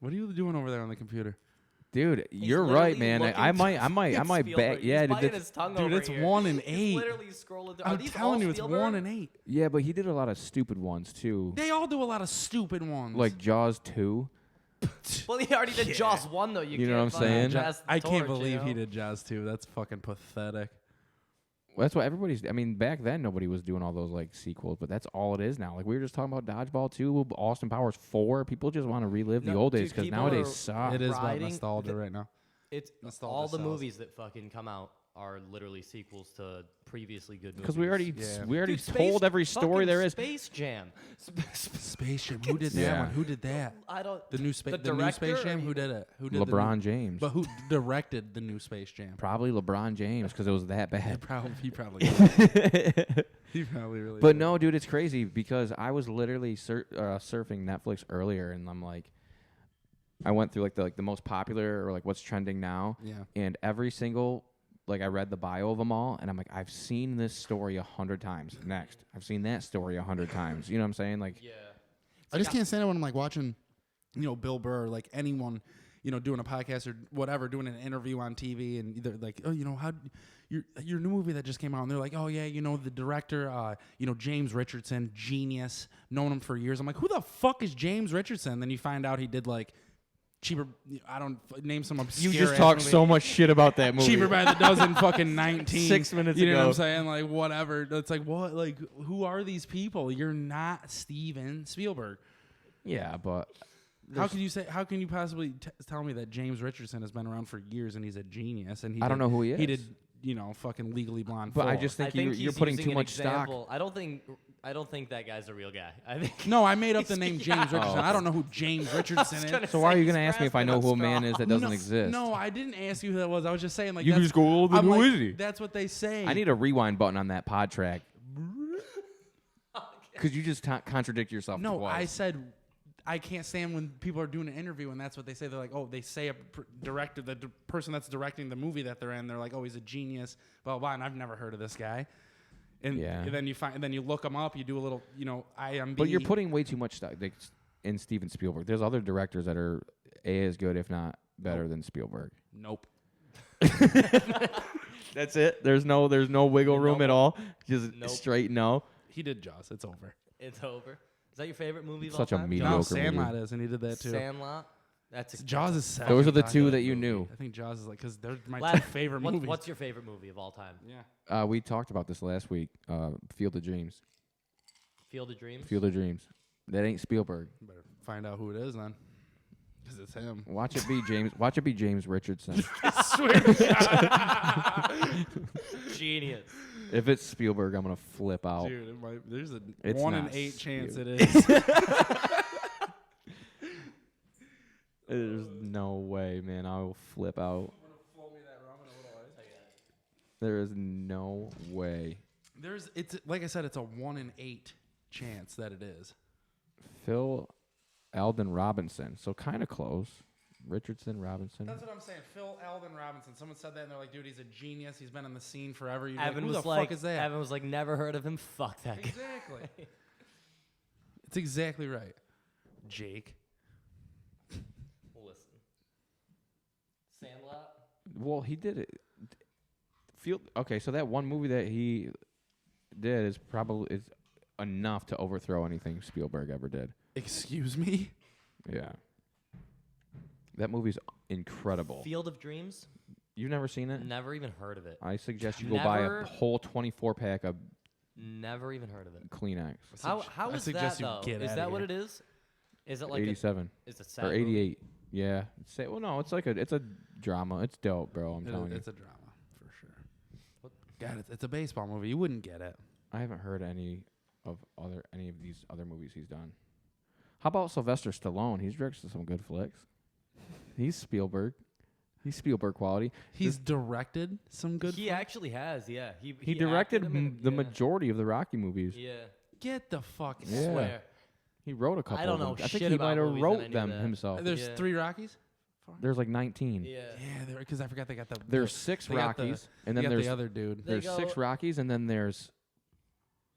What are you doing over there on the computer?
Dude,
He's
you're right,
literally
man.
looking
I might
Spielberg.
back. Yeah,
He's
dude,
biting his tongue
Dude,
over
it's
here.
1 and
He's
8.
literally scrolling through. Are
I'm
these
telling
all
you, it's
Spielberg?
1 and 8.
yeah, but he did a lot of stupid ones too,
They all do a lot of stupid ones.
like Jaws 2.
Well, he already did Jaws 1, though.
You know what I'm saying?
I can't believe he did Jaws 2. That's fucking pathetic.
Well, that's what everybody's. I mean, back then nobody was doing all those like sequels, but that's all it is now. Like we were just talking about Dodgeball 2, Austin Powers 4. People just want to relive the old days because nowadays suck.
It is about nostalgia right now.
It's
Nostalgia
all the
sells.
movies that fucking come out are literally sequels to previously good movies.
Because we already
Dude,
told every story there is.
Space Jam.
Space Jam. Who did that
Yeah.
one? Who did that?
I don't.
The new Space
director
Jam.
or
Who did it? Who did
LeBron
the new,
James.
But who directed the new Space Jam?
Probably LeBron James because it was that bad.
He probably did. He probably really.
But
did.
no, dude, it's crazy because I was literally surfing Netflix earlier, and I'm like, I went through like the most popular or like what's trending now,
Yeah.
and every single like I read the bio of them all, and I'm like, I've seen this story 100 times. Next, I've seen that story 100 times. You know what I'm saying? Like,
Yeah.
I just can't stand it when I'm like watching, Bill Burr or like anyone, doing a podcast or whatever, doing an interview on TV, and they're like, oh, how your new movie that just came out, and they're like, oh yeah, the director, James Richardson, genius, known him for years. I'm like, who the fuck is James Richardson? Then you find out he did like Cheaper. I don't name some obscure.
you just talked
movie.
so much shit about that movie.
Cheaper by the dozen, fucking 19.
6 minutes
You know
ago.
what I'm saying? Like, whatever. It's like, what? Like, who are these people? You're not Steven Spielberg.
Yeah, but
How can you possibly tell me that James Richardson has been around for years and he's a genius? And
I don't know who he is.
He did, fucking Legally Blonde.
But
4.
I just think, you're
he's
putting
using
too
an
much stock.
example. I don't think that guy's a real guy. I think
No, I made up the name James Richardson.
Oh.
I don't know who James Richardson is.
So why are you going to ask me if I know who a man is that doesn't
no,
exist?
No, I didn't ask you who that was. I was just saying, like,
You
that's,
just go,
I'm
who
like,
is he?
That's what they say.
I need a rewind button on that pod track. Because you just contradict yourself
No,
twice.
I said I can't stand when people are doing an interview and that's what they say. They're like, oh, they say a director, the person that's directing the movie that they're in, they're like, oh, he's a genius, blah, blah, blah, and I've never heard of this guy. And then you look him up, you do a little, IMDb.
But you're putting way too much stock in Steven Spielberg. There's other directors that are as good, if not better, than Spielberg.
Nope.
That's it. There's no wiggle room at all. Just straight no.
He did Jaws. It's over.
it's over. Is that your favorite movie of
Such
all
a
time?
mediocre
No,
movie.
Sandlot is, and he did that too.
Sandlot. That's
Jaws is second.
Those are the
my
two
favorite
that you
movie.
knew.
I think Jaws is like, because they're my
Last-
two favorite movies.
What's your favorite movie of all time?
Yeah.
We talked about this last week. Field of Dreams.
Field of Dreams.
Field of Dreams. That ain't Spielberg.
Better find out who it is then. Because it's him.
Watch it be James. Watch it be James Richardson.
I swear to God.
Genius.
If it's Spielberg, I'm gonna flip out.
Dude, there's a
It's
1 in
not
8 chance it
Spielberg.
is.
There's no way, man. I will flip out. There is no way.
It's like I said, it's a 1 in 8 chance that it is.
Phil Alden Robinson. So kind of close. Richardson, Robinson.
That's what I'm saying. Phil Alden Robinson. Someone said that and they're like, dude, he's a genius. He's been in the scene forever. You're
Evan
like, who
was
the
like,
fuck is that?
Evan was like, never heard of him. Fuck that guy.
Exactly. It's exactly right. Jake.
Listen. Sandlot.
Well, he did it. Okay, so that one movie that he did is probably enough to overthrow anything Spielberg ever did.
Excuse me?
Yeah. That movie's incredible.
Field of Dreams.
You've never seen it?
Never even heard of it.
I suggest you go buy a whole 24-pack of
Never even heard of it.
Kleenex.
How
I
is that
suggest you
though?
get
Is
outta
that what
here.
it is? Is it like
87
is it sad
or
movie?
88. Yeah. Well, no, it's a drama. It's dope, bro. I'm telling you.
It's a drama, for sure. God, it's a baseball movie. You wouldn't get it.
I haven't heard any of these other movies he's done. How about Sylvester Stallone? He's directed some good flicks. He's Spielberg. He's Spielberg quality.
He's directed some good
He actually has, yeah.
He directed the majority of the Rocky movies.
Yeah.
Get the fuck
Yeah.
I swear.
He wrote a couple.
I don't
of them.
know
I think
shit
he
about
might have
movies, and I
wrote
knew
them
that.
himself.
There's
Yeah.
3 Rockies?
There's like 19.
Yeah.
Yeah, because I forgot they got the.
There's 6
they got the-
Rockies, and
they
then
got
there's
the other dude.
They
there's
go-
6 Rockies, and then there's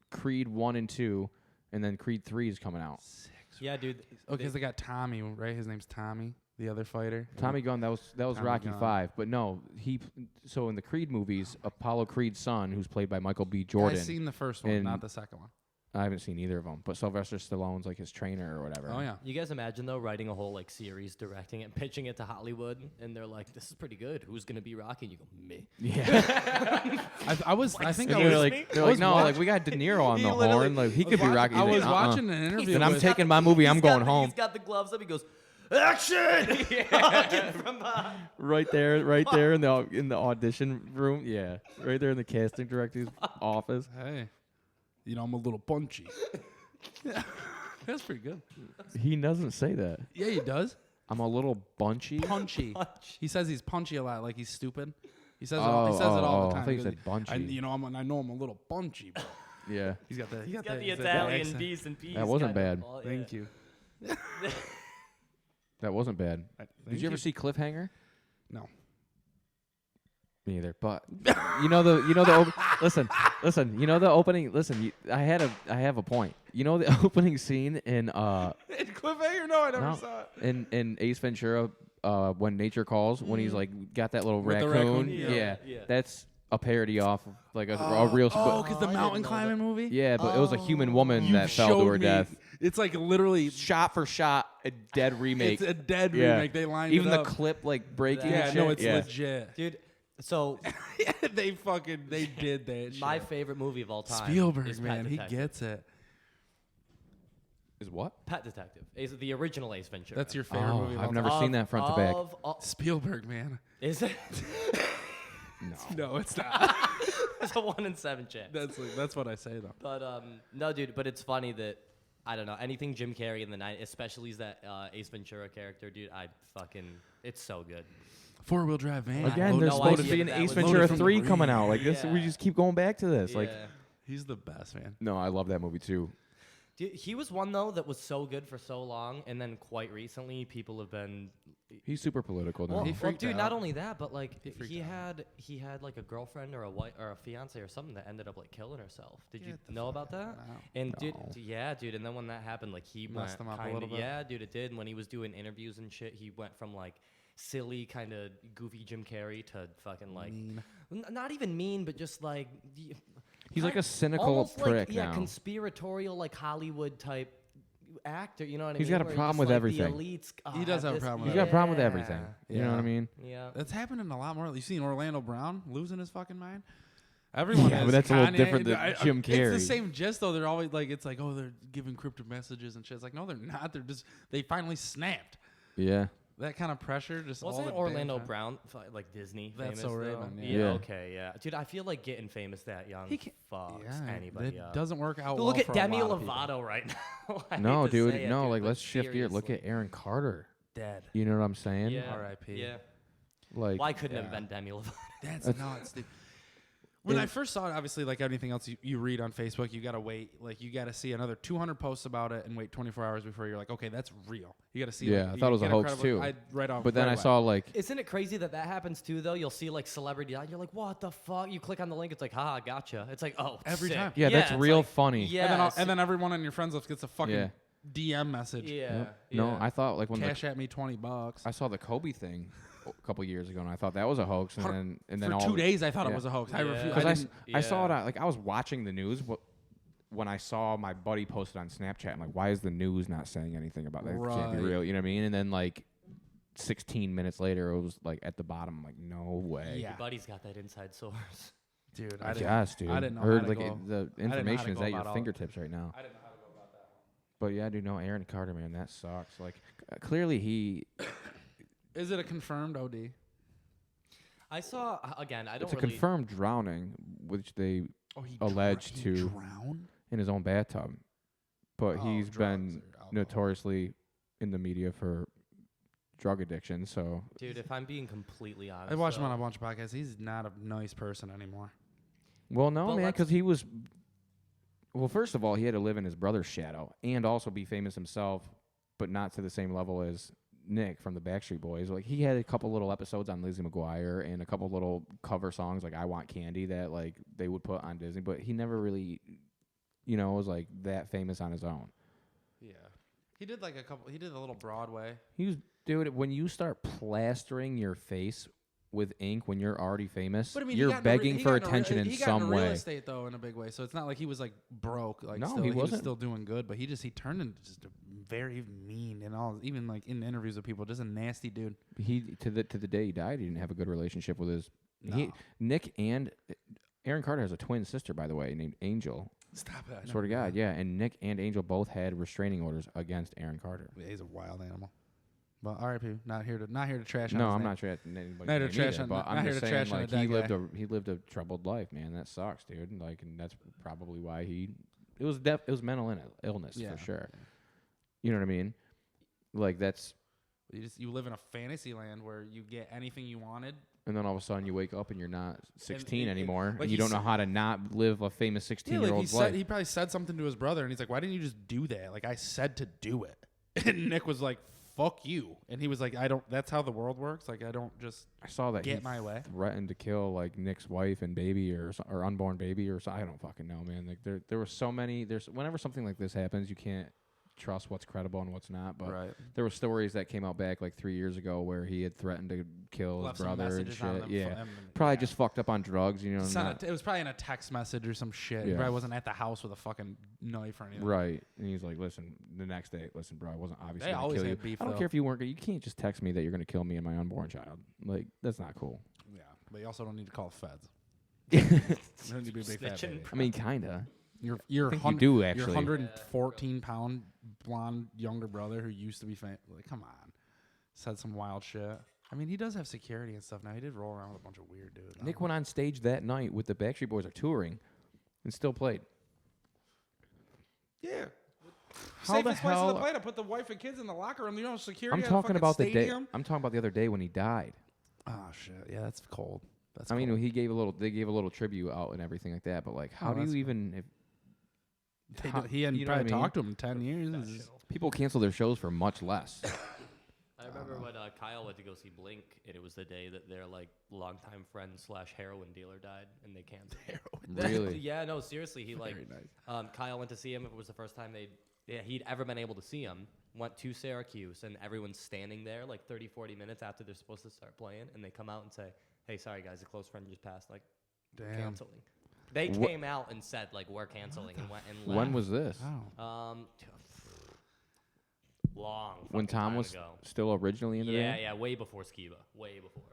Creed 1 and 2, and then Creed 3 is coming out.
Yeah, dude.
Oh, because they got Tommy, right? His name's Tommy, the other fighter.
Tommy Gunn, that was
Tommy
Rocky
Gunn.
5, but no, so in the Creed movies, Apollo Creed's son, who's played by Michael B.
I've
Jordan.
seen the first one,
and-
not the second one.
I haven't seen either of them, but Sylvester Stallone's like his trainer or whatever.
Oh yeah.
You guys imagine though writing a whole like series, directing it, pitching it to Hollywood, and they're like, "This is pretty good. Who's gonna be Rocky?" And you go, "Me."
Yeah.
I think
And
I
they're
was
like, no, like we got De Niro on
He
the
literally-
horn. Like he could be Rocky.
I
He's
was
like,
watching an interview.
Then I'm
with-
taking my movie. I'm going home.
He's got the gloves up. He goes, "Action!" From,
Right there in the audition room. Yeah, right there in the casting director's office.
Hey, you know I'm a little punchy. That's pretty good.
He doesn't say that.
Yeah, he does.
I'm a little bunchy.
Punchy. He says he's punchy a lot, like he's stupid. He says
Oh,
it all the
I
time.
thought you
He
said
goes,
bunchy.
I know I'm a little punchy, but
Yeah,
he's got the
got the
he's
Italian
accent.
B's and P's.
That wasn't
kind of
bad.
all- yeah.
Thank you.
that wasn't bad.
Thank
Did you ever see Cliffhanger?
No.
Me either. But listen. You know the opening. Listen, I have a point. You know the opening scene in
Cliffhanger? No, I never
No.
saw it.
in Ace Ventura, when nature calls, when he's like got that little
With the
raccoon.
raccoon?
Yeah.
Yeah.
That's a parody off of like a real.
because the
I
mountain
didn't know
climbing
that.
movie.
Yeah, but it was a human woman
You
that fell to
showed
her
me.
death.
It's like literally.
Shot for shot, a dead remake.
It's a dead
Yeah.
remake. They lined
Even
it
the
up.
clip like breaking.
Yeah,
and
no,
shit.
it's
yeah.
legit.
Dude, so
They did that.
my
shit.
favorite movie of all time
Spielberg,
is Pet
man, he
Detective.
gets it.
Is what?
Pet Detective. Is the original Ace Ventura.
That's your favorite movie. Of all
I've never
time.
seen that front to back.
Spielberg, man.
Is it?
No, it's not.
It's a 1 in 7 chance.
That's what I say though.
But no, dude. But it's funny that I don't know anything Jim Carrey in the night, especially that Ace Ventura character, dude. It's so good.
4-wheel drive van.
Again,
no
there's supposed to
idea
be an
that
Ace
was
Ventura
loaded from the
3
breeze.
coming out. Like this, we
Yeah.
just keep going back to this. Like,
Yeah.
He's the best, man.
no, I love that movie too.
Dude, he was one though that was so good for so long, and then quite recently, people have been.
He's super political now.
He freaked
dude,
out.
not only that, but like
freaked
he had like a girlfriend or a wife or a fiance or something that ended up like killing herself. Did you
Get the
know
fuck
about that?
out.
And
No.
dude, and then when that happened, like he
Messed him
went
up a little bit?
yeah, dude, it did. And when he was doing interviews and shit, he went from like silly kind of goofy Jim Carrey to fucking like
Mean.
not even mean, but just like
He's like a cynical
almost
prick
like, yeah,
now.
conspiratorial like Hollywood type actor. You know what I mean?
He's got a
Where
problem
just,
with
like,
everything.
The elites,
He does have a
this-
problem
He's
with
got a problem with
yeah.
everything. You know what I
Yeah.
mean?
Yeah.
That's happening a lot more. You seen Orlando Brown losing his fucking mind? Everyone
Yeah,
is.
but that's a little
Kanye,
different than Jim
It's
Carrey.
the same gist though. They're always like, it's like, oh, they're giving cryptic messages and shit. It's like, no, they're not. They finally snapped.
Yeah.
That kind of pressure, just
Wasn't
all the
Orlando
bad-
Brown like Disney?
That's
famous,
so
though?
Raven, yeah.
Yeah.
Okay. Yeah. Dude, I feel like getting famous that young
He can-
fucks
Yeah,
anybody
it
up.
doesn't work out.
Look
well
at
for a
Demi
lot of people.
Lovato right now. I
No,
hate to
dude.
say it,
No,
dude,
like
but
let's shift gear. Look at
seriously.
Aaron Carter.
Dead.
You know what I'm saying?
Yeah.
R.I.P..
Yeah.
Like,
Why couldn't it
Yeah.
have been Demi Lovato?
That's nuts, dude. When I first saw it, obviously, like anything else you read on Facebook, you gotta wait. Like you gotta see another 200 posts about it and wait 24 hours before you're like, okay, that's real. You gotta see.
Yeah,
like,
I
you
thought it was a
get
hoax,
credible-
too.
right off.
but then
right
I
away.
saw like
Isn't it crazy that happens too, though? You'll see like celebrity and you're like, what the fuck? You click on the link, it's like, haha, gotcha. It's like, oh,
Every
sick.
time.
Yeah, that's
it's
real
like,
funny.
Yeah.
and then everyone on your friends list gets a fucking
Yeah.
DM message.
yeah.
Yep.
yeah.
No, I thought like when
Cash at me $20.
I saw the Kobe thing a couple years ago, and I thought that was a hoax, and then
For
all
2 days, I thought it
yeah.
was a hoax. I
Yeah.
refuse.
because
Yeah.
I saw it like I was watching the news, but when I saw my buddy posted on Snapchat, I'm like, why is the news not saying anything about that? It can't be
Right.
real. You know what I mean? And then like 16 minutes later, it was like at the bottom. I'm like, no way.
Yeah.
Your buddy's got that inside source.
Dude,
I guess, dude.
I didn't know
Heard
how to
like
go.
the
know how
information
to
is
go
at your
about all-
fingertips right now.
I didn't know how to go about that.
But yeah, dude, no, Aaron Carter, man, that sucks. Like clearly he.
Is it a confirmed OD?
I saw again. I don't
It's a
really.
confirmed drowning, which they
Oh, he
Alleged
he
to-
drown.
in his own bathtub, but
Oh,
he's
drugs
been
or alcohol.
notoriously in the media for drug addiction. So
Dude, if I'm being completely honest,
I watched him
though,
on a bunch of podcasts. He's not a nice person anymore.
well, no,
But
man,
let's-
because he was. Well, first of all, he had to live in his brother's shadow and also be famous himself, but not to the same level as Nick from the Backstreet Boys. Like he had a couple little episodes on Lizzie McGuire and a couple little cover songs like "I Want Candy" that like they would put on Disney, but he never really, was like that famous on his own.
Yeah. He did like a couple. He did a little Broadway.
He was, dude, when you start plastering your face with ink when you're already famous.
But I mean,
you're begging for attention in some way.
Real estate though, in a big way. So it's not like he was like broke. Like
No,
still,
he
he was
wasn't.
still doing good. But he turned into just a very mean and all. Even like in interviews with people, just a nasty dude.
He to the day he died, he didn't have a good relationship with his.
No.
Nick and Aaron Carter has a twin sister, by the way, named Angel.
Stop it!
I swear to God, yeah. And Nick and Angel both had restraining orders against Aaron Carter.
Yeah, he's a wild animal. Well, R.I.P. Not here to trash.
No,
on
I'm
his
not trashing anybody.
Not here to trash on-
but
not
I'm
here
just
to
saying,
trash on a
like
dead guy.
he lived a troubled life, man. That sucks, dude. Like, and that's probably why it was mental illness
Yeah.
for sure. You know what I mean? Like that's,
You live in a fantasy land where you get anything you wanted.
and then all of a sudden you wake up and you're not 16
and-
anymore,
like
and you don't know how to not live a famous 16-year-old's life.
He probably said something to his brother, and he's like, "Why didn't you just do that? Like I said to do it." And Nick was like, "Fuck you," and he was like, "I don't. That's how the world works. Like I don't just
I saw that
get
he
my way."
threatened to kill like Nick's wife and baby or unborn baby or so. I don't fucking know, man. Like there were so many. Whenever something like this happens, you can't trust what's credible and what's not. But
Right.
there were stories that came out back like 3 years ago where he had threatened to kill
Left
his
some
brother and
messages on
shit.
them
Yeah,
for him and-
probably
yeah.
just fucked up on drugs. You know,
It was probably in a text message or some shit. He
Yeah.
probably wasn't at the house with a fucking knife or anything.
right. And he's like, "Listen, the next day, listen, bro, I wasn't obviously
They
gonna
always
kill you.
had beef,
I don't
though.
care if you weren't. You can't just text me that you're gonna kill me and my unborn child. Like that's not cool.
Yeah, but you also don't need to call the feds. You don't need to be a big fat
Snitching.
baby.
I mean, kinda.
You're
I think you
hun-
do
Your
actually.
114-pound blonde younger brother who used to be famous. Like, come on, said some wild shit. I mean, he does have security and stuff now. He did roll around with a bunch of weird dudes.
Nick went on stage that night with the Backstreet Boys are touring, and still played.
Yeah.
How the hell?
I put the wife and kids in the locker room. You know, security.
I'm
at a
talking
fucking
about the day.
stadium?
I'm talking about the other day when he died.
Oh shit! Yeah, that's cold. That's.
I mean,
cold.
he gave a little. They gave a little tribute out and everything like that. But like, how
Oh,
do
that's
you
cool.
even? If,
He hadn't
you know what
probably
I mean?
talked to him in 10 years. It's just-
people cancel their shows for much less.
I remember when Kyle went to go see Blink, and it was the day that their like longtime friend / heroin dealer died, and they canceled.
Really?
Yeah, no, seriously. He like
Very nice.
Kyle went to see him. It was the first time he'd ever been able to see him. Went to Syracuse, and everyone's standing there like 30, 40 minutes after they're supposed to start playing, and they come out and say, "Hey, sorry guys, a close friend just passed. Like,
Damn.
canceling." They came out and said like, "We're canceling," and went and left.
When was this?
Oh.
Long.
When
fucking
Tom
time
was
ago.
still originally into that?
Yeah, way before Skiba. Way before.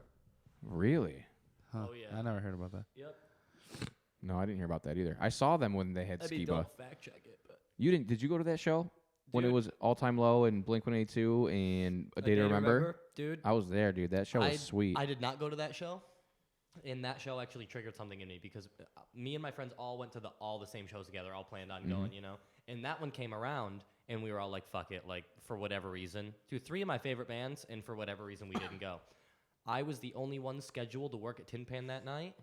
Really?
Huh.
Oh, yeah.
I never heard about that.
Yep.
No, I didn't hear about that either. I saw them when they had
I mean,
Skiba.
don't fact check it, but
You didn't? Did you go to that show when it
Dude.
was All Time Low and Blink-182 and A Day to Remember?
dude.
I was there, dude. That show was sweet.
I did not go to that show, and that show actually triggered something in me because me and my friends all went to all the same shows together, all planned on going, you know. And that one came around, and we were all like, "Fuck it!" Like for whatever reason, dude. 3 of my favorite bands, and for whatever reason, we didn't go. I was the only one scheduled to work at Tin Pan that night.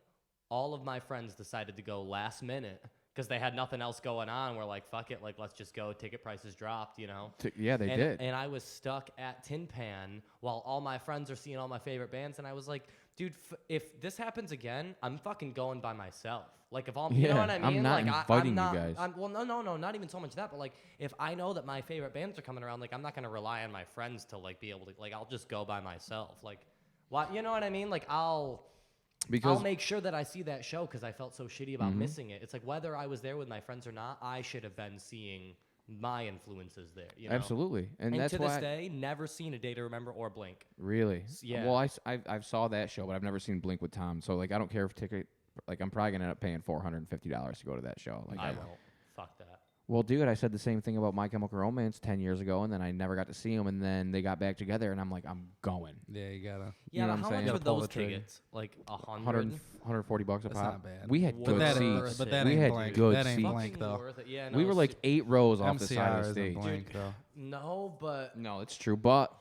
All of my friends decided to go last minute because they had nothing else going on. We're like, "Fuck it!" Like let's just go. Ticket prices dropped, you know.
Yeah, they did.
And I was stuck at Tin Pan while all my friends are seeing all my favorite bands, and I was like, dude, if this happens again, I'm fucking going by myself. Like if I'm, you know
Yeah,
what I mean?
I'm not
like,
inviting
I'm not,
you guys.
well, no, not even so much that, but like if I know that my favorite bands are coming around, like I'm not gonna rely on my friends to like be able to, like I'll just go by myself. Like, why? You know what I mean? Like I'll make sure that I see that show because I felt so shitty about missing it. It's like whether I was there with my friends or not, I should have been seeing my influences there. You know?
Absolutely, and that's
to
why.
this day, never seen A Day to Remember or Blink.
Really?
Yeah.
Well, I saw that show, but I've never seen Blink with Tom. So like, I don't care if ticket. Like, I'm probably gonna end up paying $450 to go to that show. Like,
I won't. Fuck that.
Well, dude, I said the same thing about My Chemical Romance 10 years ago, and then I never got to see them, and then they got back together, and I'm like, I'm going.
Yeah, you gotta.
Yeah,
know
but
what I'm
how
saying?
much
Gotta
were
pull
those
the trigger.
tickets? Like
$140 a
That's
pop.
not bad.
We had
But
good
that
ain't-
seats.
but that
we
ain't
had
Blink.
good
That ain't
seats.
Blink, though.
Worth it. Yeah,
We
no,
were like 8 rows off the side
MCR
of the
isn't
stage.
Blink though.
no, but
No, it's true, but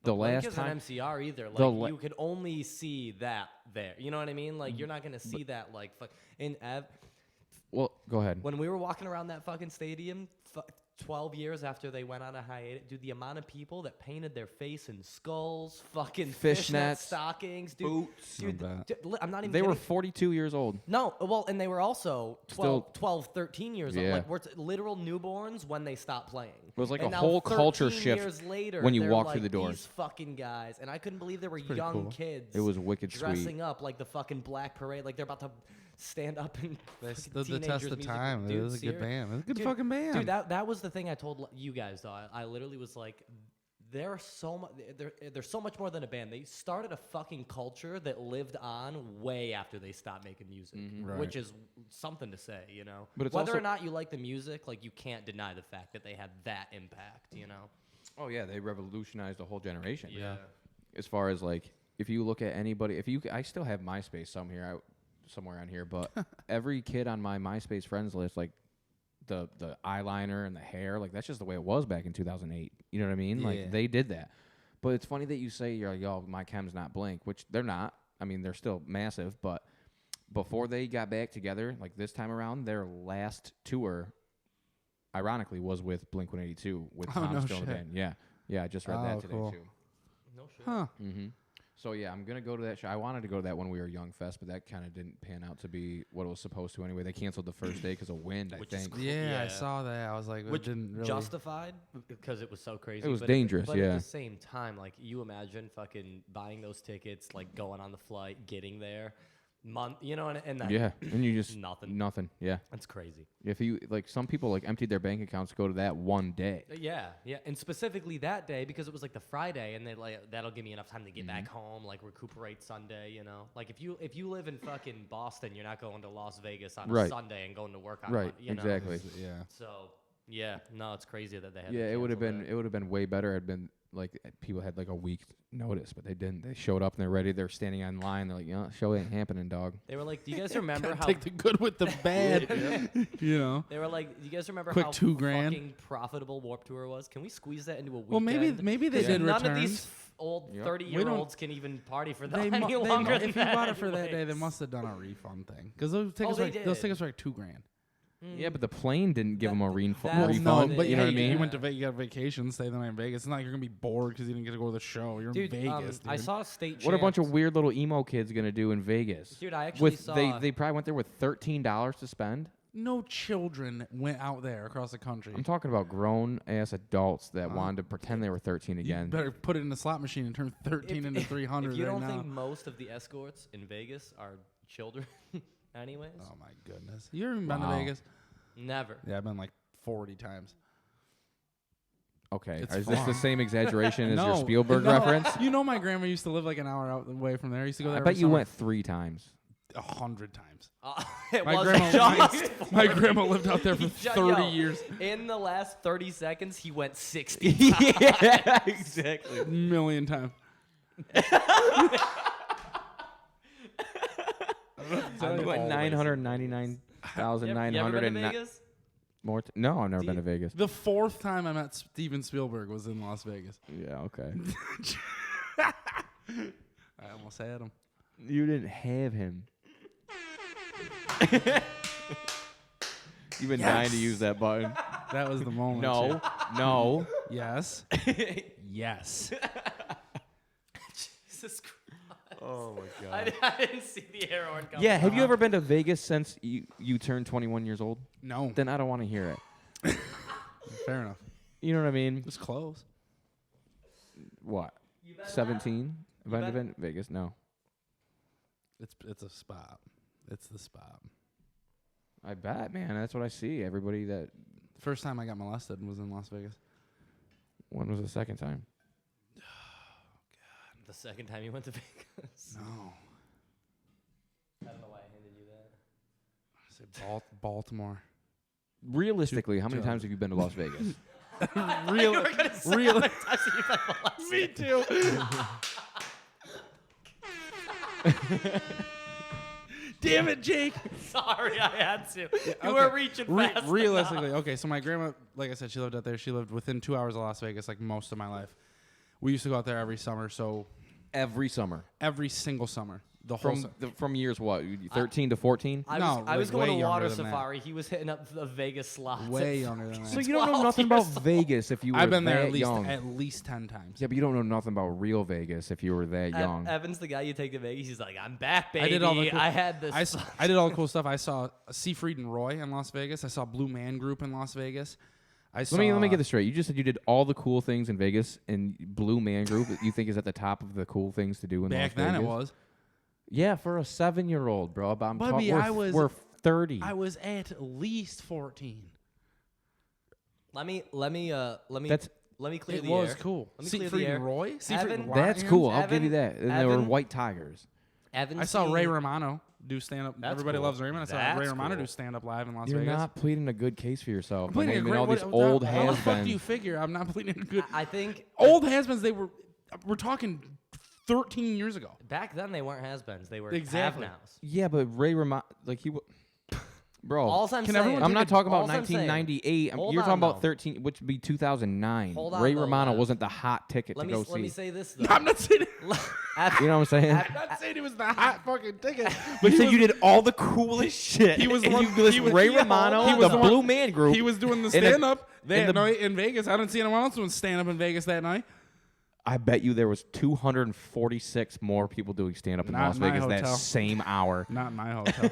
the
Blink
last
isn't
time.
MCR either.
the
Like
la-
you could only see that there. You know what I mean? Like you're not gonna see that like in
Well, go ahead.
When we were walking around that fucking stadium, 12 years after they went on a hiatus, dude, the amount of people that painted their face in skulls, fucking fishnet stockings, dude.
Boots.
Dude, I'm not even
They
kidding.
were 42 years old.
No, well, and they were also 12,
Still-
13 years old.
Yeah.
Like, we're literal newborns when they stopped playing.
It was like
And
a
now
whole culture
13
shift
years later,
when you
they're
walk
like,
through the doors.
These fucking guys. And I couldn't believe there were
pretty
young
cool.
kids.
It was wicked
dressing
sweet.
up like the fucking Black Parade. Like they're about to stand up and
They
fucking
stood the test
teenagers'
of
music.
time.
Dude,
It was a good
serious.
band. It was a good
Dude,
fucking band.
Dude, that was the thing I told you guys though. I literally was like, there's so much more than a band. They started a fucking culture that lived on way after they stopped making music,
Right.
which is something to say, you know.
But it's
whether
also-
or not you like the music, like you can't deny the fact that they had that impact, you know.
Oh yeah, they revolutionized a whole generation.
Yeah.
As far as like, if you look at anybody, I still have MySpace somewhere on here, but every kid on my MySpace friends list, like the eyeliner and the hair, like that's just the way it was back in 2008. You know what I mean?
Yeah.
Like they did that. But it's funny that you say you're like, yo, my chem's not Blink, which they're not. I mean, they're still massive, but before they got back together, like this time around, their last tour, ironically, was with Blink 182 with
Oh,
Tom
no
still in the
shit.
band. Yeah, I just read that
Oh,
today
cool.
too.
No shit.
Huh.
Mm-hmm. So yeah, I'm gonna go to that show. I wanted to go to that when we were Young Fest, but that kind of didn't pan out to be what it was supposed to anyway. They canceled the first day because of wind, I
Which is
think.
cool.
Yeah, I
Yeah.
saw that. I was like, it
Which
didn't really.
justified because it was so crazy.
It was
but
dangerous,
but
yeah.
at the same time, like you imagine fucking buying those tickets, like going on the flight, getting there, you know, and that,
Yeah, and you just
nothing.
Yeah,
That's crazy.
if you like, some people like emptied their bank accounts to go to that one day.
Yeah, and specifically that day because it was like the Friday, and they like that'll give me enough time to get back home, like recuperate Sunday, you know. Like if you live in fucking Boston, you're not going to Las Vegas on a
Right.
Sunday and going to work on
Right,
you know?
exactly.
Yeah.
So yeah, no, it's crazy that they had.
Yeah,
to
it would have
cancel
been it would have been way better. It'd been like people had like a week notice, but they didn't. They showed up and they're ready. They're standing on line. They're like, yeah, show ain't happening, dog.
They were like, "Do you guys remember how?"
Take the good with the bad. You know.
They were like, "Do you guys remember
Quick
how
$2,000.
fucking profitable Warped Tour was? Can we squeeze that into a weekend?"
Well, maybe they
'Cause
did
none
returns.
of these old
Yep.
30-year-olds can even party for that
They
any longer than
if you
that
bought it for that day, they
anyways.
must have done a refund thing. Because those tickets,
they
were like, those
did.
tickets were like $2,000.
Yeah, but the plane didn't give them a
that's
refund.
no,
but
you know what I
hey,
mean?
You went to you got vacation, stay the night in Vegas. It's not like you're gonna be bored because you didn't get to go to the show. You're
Dude,
in Vegas.
I
dude.
saw State.
What a bunch of
Champs.
weird little emo kids gonna do in Vegas?
Dude, I actually
With
saw.
they probably went there with $13 to spend.
No children went out there across the country.
I'm talking about grown ass adults that wanted to pretend they were 13
You
again.
better put it in the slot machine and turn 13 into 300
If you
right
don't
now.
think most of the escorts in Vegas are children, anyways,
Oh my goodness! You ever been to
Wow.
Vegas?
never.
Yeah, I've been like 40 times.
Okay,
It's
is this the
fun.
same exaggeration as
No,
your Spielberg
no.
reference?
You know, my grandma used to live like an hour out away from there. I used to go there.
I
every
bet you
summer.
went 3 times.
100 times.
It
My
was
grandma,
just
my grandma lived out there for
Yo,
30 years.
In the last 30 seconds, he went 60.
Yeah, exactly.
Million times.
I went 999,900
You ever been
and
to
not
Vegas?
more. No, I've never been to Vegas.
The 4th time I met Steven Spielberg was in Las Vegas.
Yeah, okay.
I almost had him.
You didn't have him. You've been dying to use that button.
That was the moment.
No, no.
Yes. Yes.
Jesus Christ.
Oh my god.
I didn't see the air horn coming.
Yeah, have you ever been to Vegas since you turned 21 years old?
No.
Then I don't want to hear it.
Fair enough.
You know what I mean?
It was close.
What?
You bet
17? Have I
bet?
been to Vegas? No.
It's a spot. It's the spot.
I bet, man. That's what I see. Everybody that.
First time I got molested was in Las Vegas.
When was the second time?
The second time you went to Vegas.
No.
I don't know why I handed you that.
I said Baltimore.
Realistically, how many
Two-
times have you been to Las Vegas?
Real. Real.
Me
too. Damn it, Jake.
Sorry, I had to. You
Okay.
were reaching fast.
Realistically,
enough.
okay, so my grandma, like I said, she lived out there. She lived within 2 hours of Las Vegas, like most of my life. We used to go out there every summer, so
Every summer.
every single summer. the whole.
From years what? 13 to 14.
I was going
way
to water
younger than that.
safari. He was hitting up the Vegas slots.
Way younger than that.
So you don't know
12
nothing about
years old.
Vegas if you were
I've been there
that young.
at least 10 times.
Yeah, but you don't know nothing about real Vegas if you were that young.
Evan's the guy you take to Vegas. He's like, I'm back, baby.
I did all the cool,
I had this.
I did all the cool stuff. I saw Seafried and Roy in Las Vegas. I saw Blue Man Group in Las Vegas.
Let me get this straight. You just said you did all the cool things in Vegas, and Blue Man Group you think is at the top of the cool things to do in Las
Back
Vegas?
then it was.
Yeah, for a 7-year-old, bro. But
Bubby,
we're 30.
I was at least 14.
Let me clear
It
the
was
air.
cool.
Let me clear the
Seafried
air.
and Roy. Seafried
Evan-
and
That's
Lions.
cool. I'll give you that. And there were
Evan-
white tigers.
Evan
I saw Ray
seen-
Romano do stand up.
That's
Everybody
cool.
loves Raymond. I saw
That's
Ray Romano
cool.
do stand up live in Las
You're
Vegas.
not pleading a good case for yourself.
I'm pleading a
naming
great.
all these
what,
old
how the fuck do
has-beens.
you figure? I'm not pleading a good.
I think
Old has-beens. We're talking 13 years ago.
back then they weren't has-beens. They were
Exactly.
have-nows.
Yeah, but Ray Romano, bro.
All I'm
Can
saying,
everyone
I'm not talking about
all I'm saying-
1998.
Hold
You're
on,
talking about
though.
13, which would be 2009.
Hold on,
Ray
though,
Romano
Lev.
wasn't the hot ticket to go see.
Let me say this though.
I'm not saying.
You know what I'm saying?
I'm not saying it was the hot fucking ticket.
But
he
so
was-
you did all the coolest shit.
He was
and
one-
you list
he was-
Ray
he-
Romano,
he was
the
the one-
Blue Man Group.
He was doing the
in a-
stand up
in
that
the-
night in Vegas. I didn't see anyone else doing stand up in Vegas that night.
I bet you there was 246 more people doing stand up in
Not
Las
in my
Vegas that
hotel.
same hour.
Not in my hotel.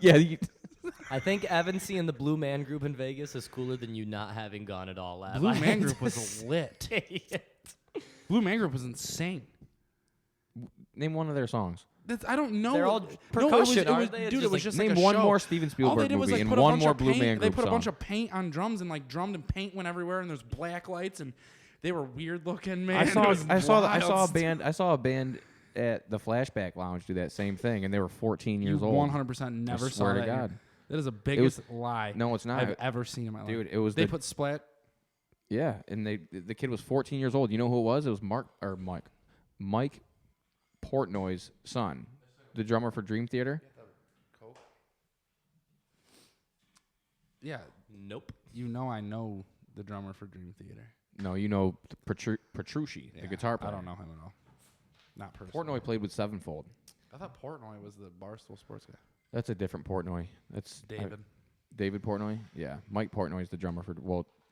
Yeah,
I think Evan seeing the Blue Man Group in Vegas is cooler than you not having gone at all. Ev.
Blue
I
Man
had
Group
to
was
say it.
Blue Man Group was insane.
name one of their songs.
I don't know.
They're all
No, it was-
percussion,
it was,
aren't they? It's
dude,
just
it was
like-
just
Name
like a
one
show.
more Steven
All
Spielberg
they did was
movie
like
and
put a
one
bunch
more
of
Blue
paint.
Man
They
Group
put a
song.
bunch of paint on drums and like drummed and paint went everywhere and there's black lights and they were weird looking, man.
I saw
It was
I saw
wild.
a band at the Flashback Lounge do that same thing, and they were 14
You
years old.
100% never saw
swear to
that.
God.
That is the biggest lie
No, it's not.
I've ever seen in my life.
Dude, it was
They
the
put Splat.
yeah, and the kid was 14 years old. You know who it was? It was Mike Portnoy's son, the drummer for Dream Theater.
Yeah,
Nope.
you know I know the drummer for Dream Theater.
No, you know Petrucci, the guitar player.
I don't know him at all. Not personally.
Portnoy played with Sevenfold.
I thought Portnoy was the Barstool Sports guy.
That's a different Portnoy. That's
David.
David Portnoy. Yeah, Mike Portnoy is the drummer for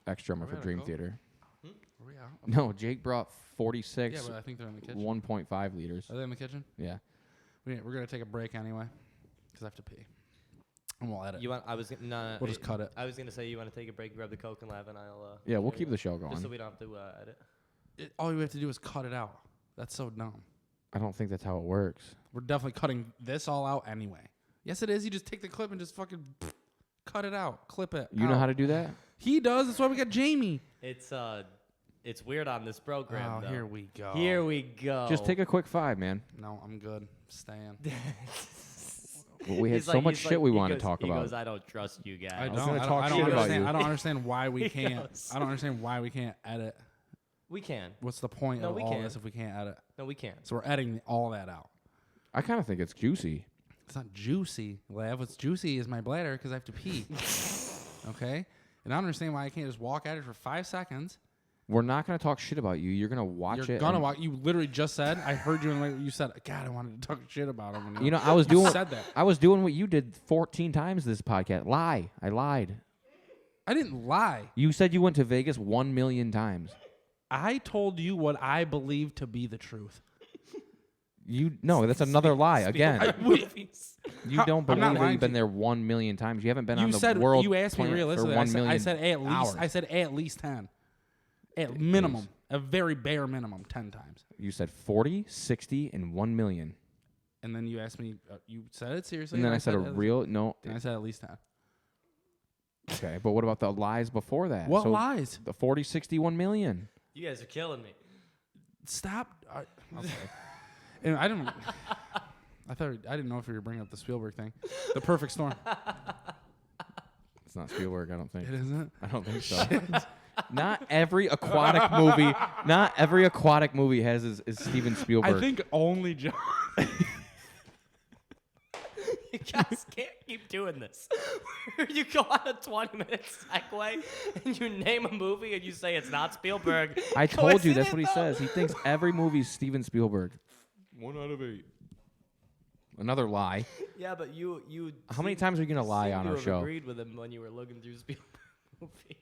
ex-drummer
Are we
for
at a
Dream
Coke?
Theater.
Are we out?
No, Jake brought 46
Yeah, but I think they're in the kitchen.
1.5 liters.
Are they in the kitchen?
Yeah.
We're going to take a break anyway because I have to pee. And we'll edit.
You want? I was gonna. No,
We'll just cut it.
I was gonna say you want to take a break, grab the Coke, and Lav, and I'll.
Yeah, we'll
carry
keep
on.
the show going.
Just so we don't have to edit.
All we have to do is cut it out. That's so dumb.
I don't think that's how it works.
We're definitely cutting this all out anyway. Yes, it is. You just take the clip and just fucking cut it out. Clip it.
You know how to do that?
He does. That's why we got Jamie.
It's weird on this program.
Oh,
though.
here we go.
Here we go.
Just take a quick 5, man.
No, I'm good. Staying.
Well, we had
He's
so
like-
much
he's
shit
like-
we
he
want to
goes-
talk
he
about.
goes, I don't trust you guys.
I
was
don't.
gonna
I
talk
don't
shit about
understand.
you.
I don't understand why we
He
can't.
goes.
I don't understand why we can't edit.
We can.
What's the point
No,
of
we
all
can.
this if we can't edit?
No, we can.
So we're editing all that out.
I kind of think it's juicy.
It's not juicy, Lav. What's juicy is my bladder because I have to pee. Okay? And I don't understand why I can't just walk at it for 5 seconds.
We're not going to talk shit about you. You're going to watch
You're
it.
gonna
and-
walk. You literally just said. I heard you and you said, "God, I wanted to talk shit about him." And
You know, I was
you
doing
said that.
I was doing what you did 14 times this podcast. Lie. I lied.
I didn't lie.
You said you went to Vegas 1 million times.
I told you what I believe to be the truth.
No, that's another lie. Again,
Movies.
you
How-
don't
I'm not
believe that
lying
you've
to
been
you.
there 1 million times. You haven't been on
You
the
said
world.
you asked me
planet
realistically.
for
I
1
said,
million
I said at least.
hours.
I said at least 10. At minimum, a very bare minimum, 10 times.
You said 40, 60, and 1 million.
And then you asked me. You said it seriously.
And then I said a
at least-
real no.
And I said at least 10.
Okay, but what about the lies before that?
What
So
lies?
The 40, 60, 1 million.
You guys are killing me.
Stop. Okay. And I didn't. I didn't know if you were bringing up the Spielberg thing. The Perfect Storm.
It's not Spielberg, I don't think.
It isn't.
I don't think so. Not every aquatic movie. Not every aquatic movie is Steven Spielberg.
I think only John.
You guys can't keep doing this. You go on a 20-minute segue and you name a movie and you say it's not Spielberg.
I told you that's
Coincidence,
what he
though?
says. He thinks every movie is Steven Spielberg. 1 out of 8. Another lie.
Yeah, but you.
How many times are you gonna lie on our show?
Agreed with him when you were looking through Spielberg movies.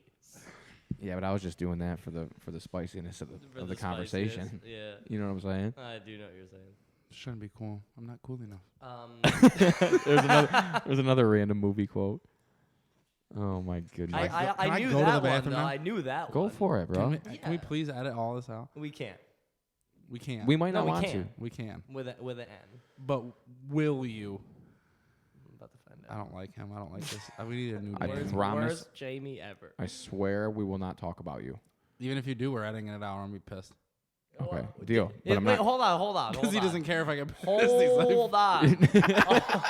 Yeah, but I was just doing that for the spiciness of the conversation.
Yeah.
You know what I'm saying?
I do know what you're saying.
Shouldn't be cool. I'm not cool enough.
There's another random movie quote. Oh my goodness.
I knew
go to
that
the
one.
bathroom
Though.
now?
I knew that
Go
one.
for it, bro.
Can we please edit all this out?
We can't.
We can't.
We might not
we
want
can.
to.
We can.
With an N.
But will you?
I'm about to find
I
out.
don't like him. I don't like this. We need a new
I
name.
promise.
Worst Jamie ever.
I swear we will not talk about you.
Even if you do, we're editing it out. I'm gonna be pissed.
Okay, deal. But I'm
Wait,
not.
hold on.
Because he doesn't care if I get pissed.
Hold on. Hold on.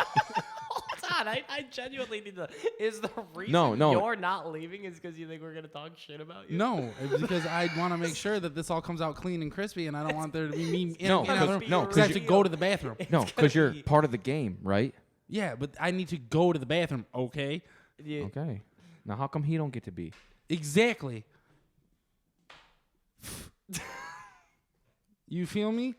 I genuinely need to. Is the reason
No.
you're not leaving is because you think we're gonna talk shit about you?
No, it's because I want to make sure that this all comes out clean and crispy, and I don't want there to be me in
No,
the other room.
no,
Because I have to
you-
go to the bathroom.
No, because you're part of the game, right?
Yeah, but I need to go to the bathroom. Okay.
Yeah.
Okay. Now, how come he don't get to be?
Exactly. You feel me?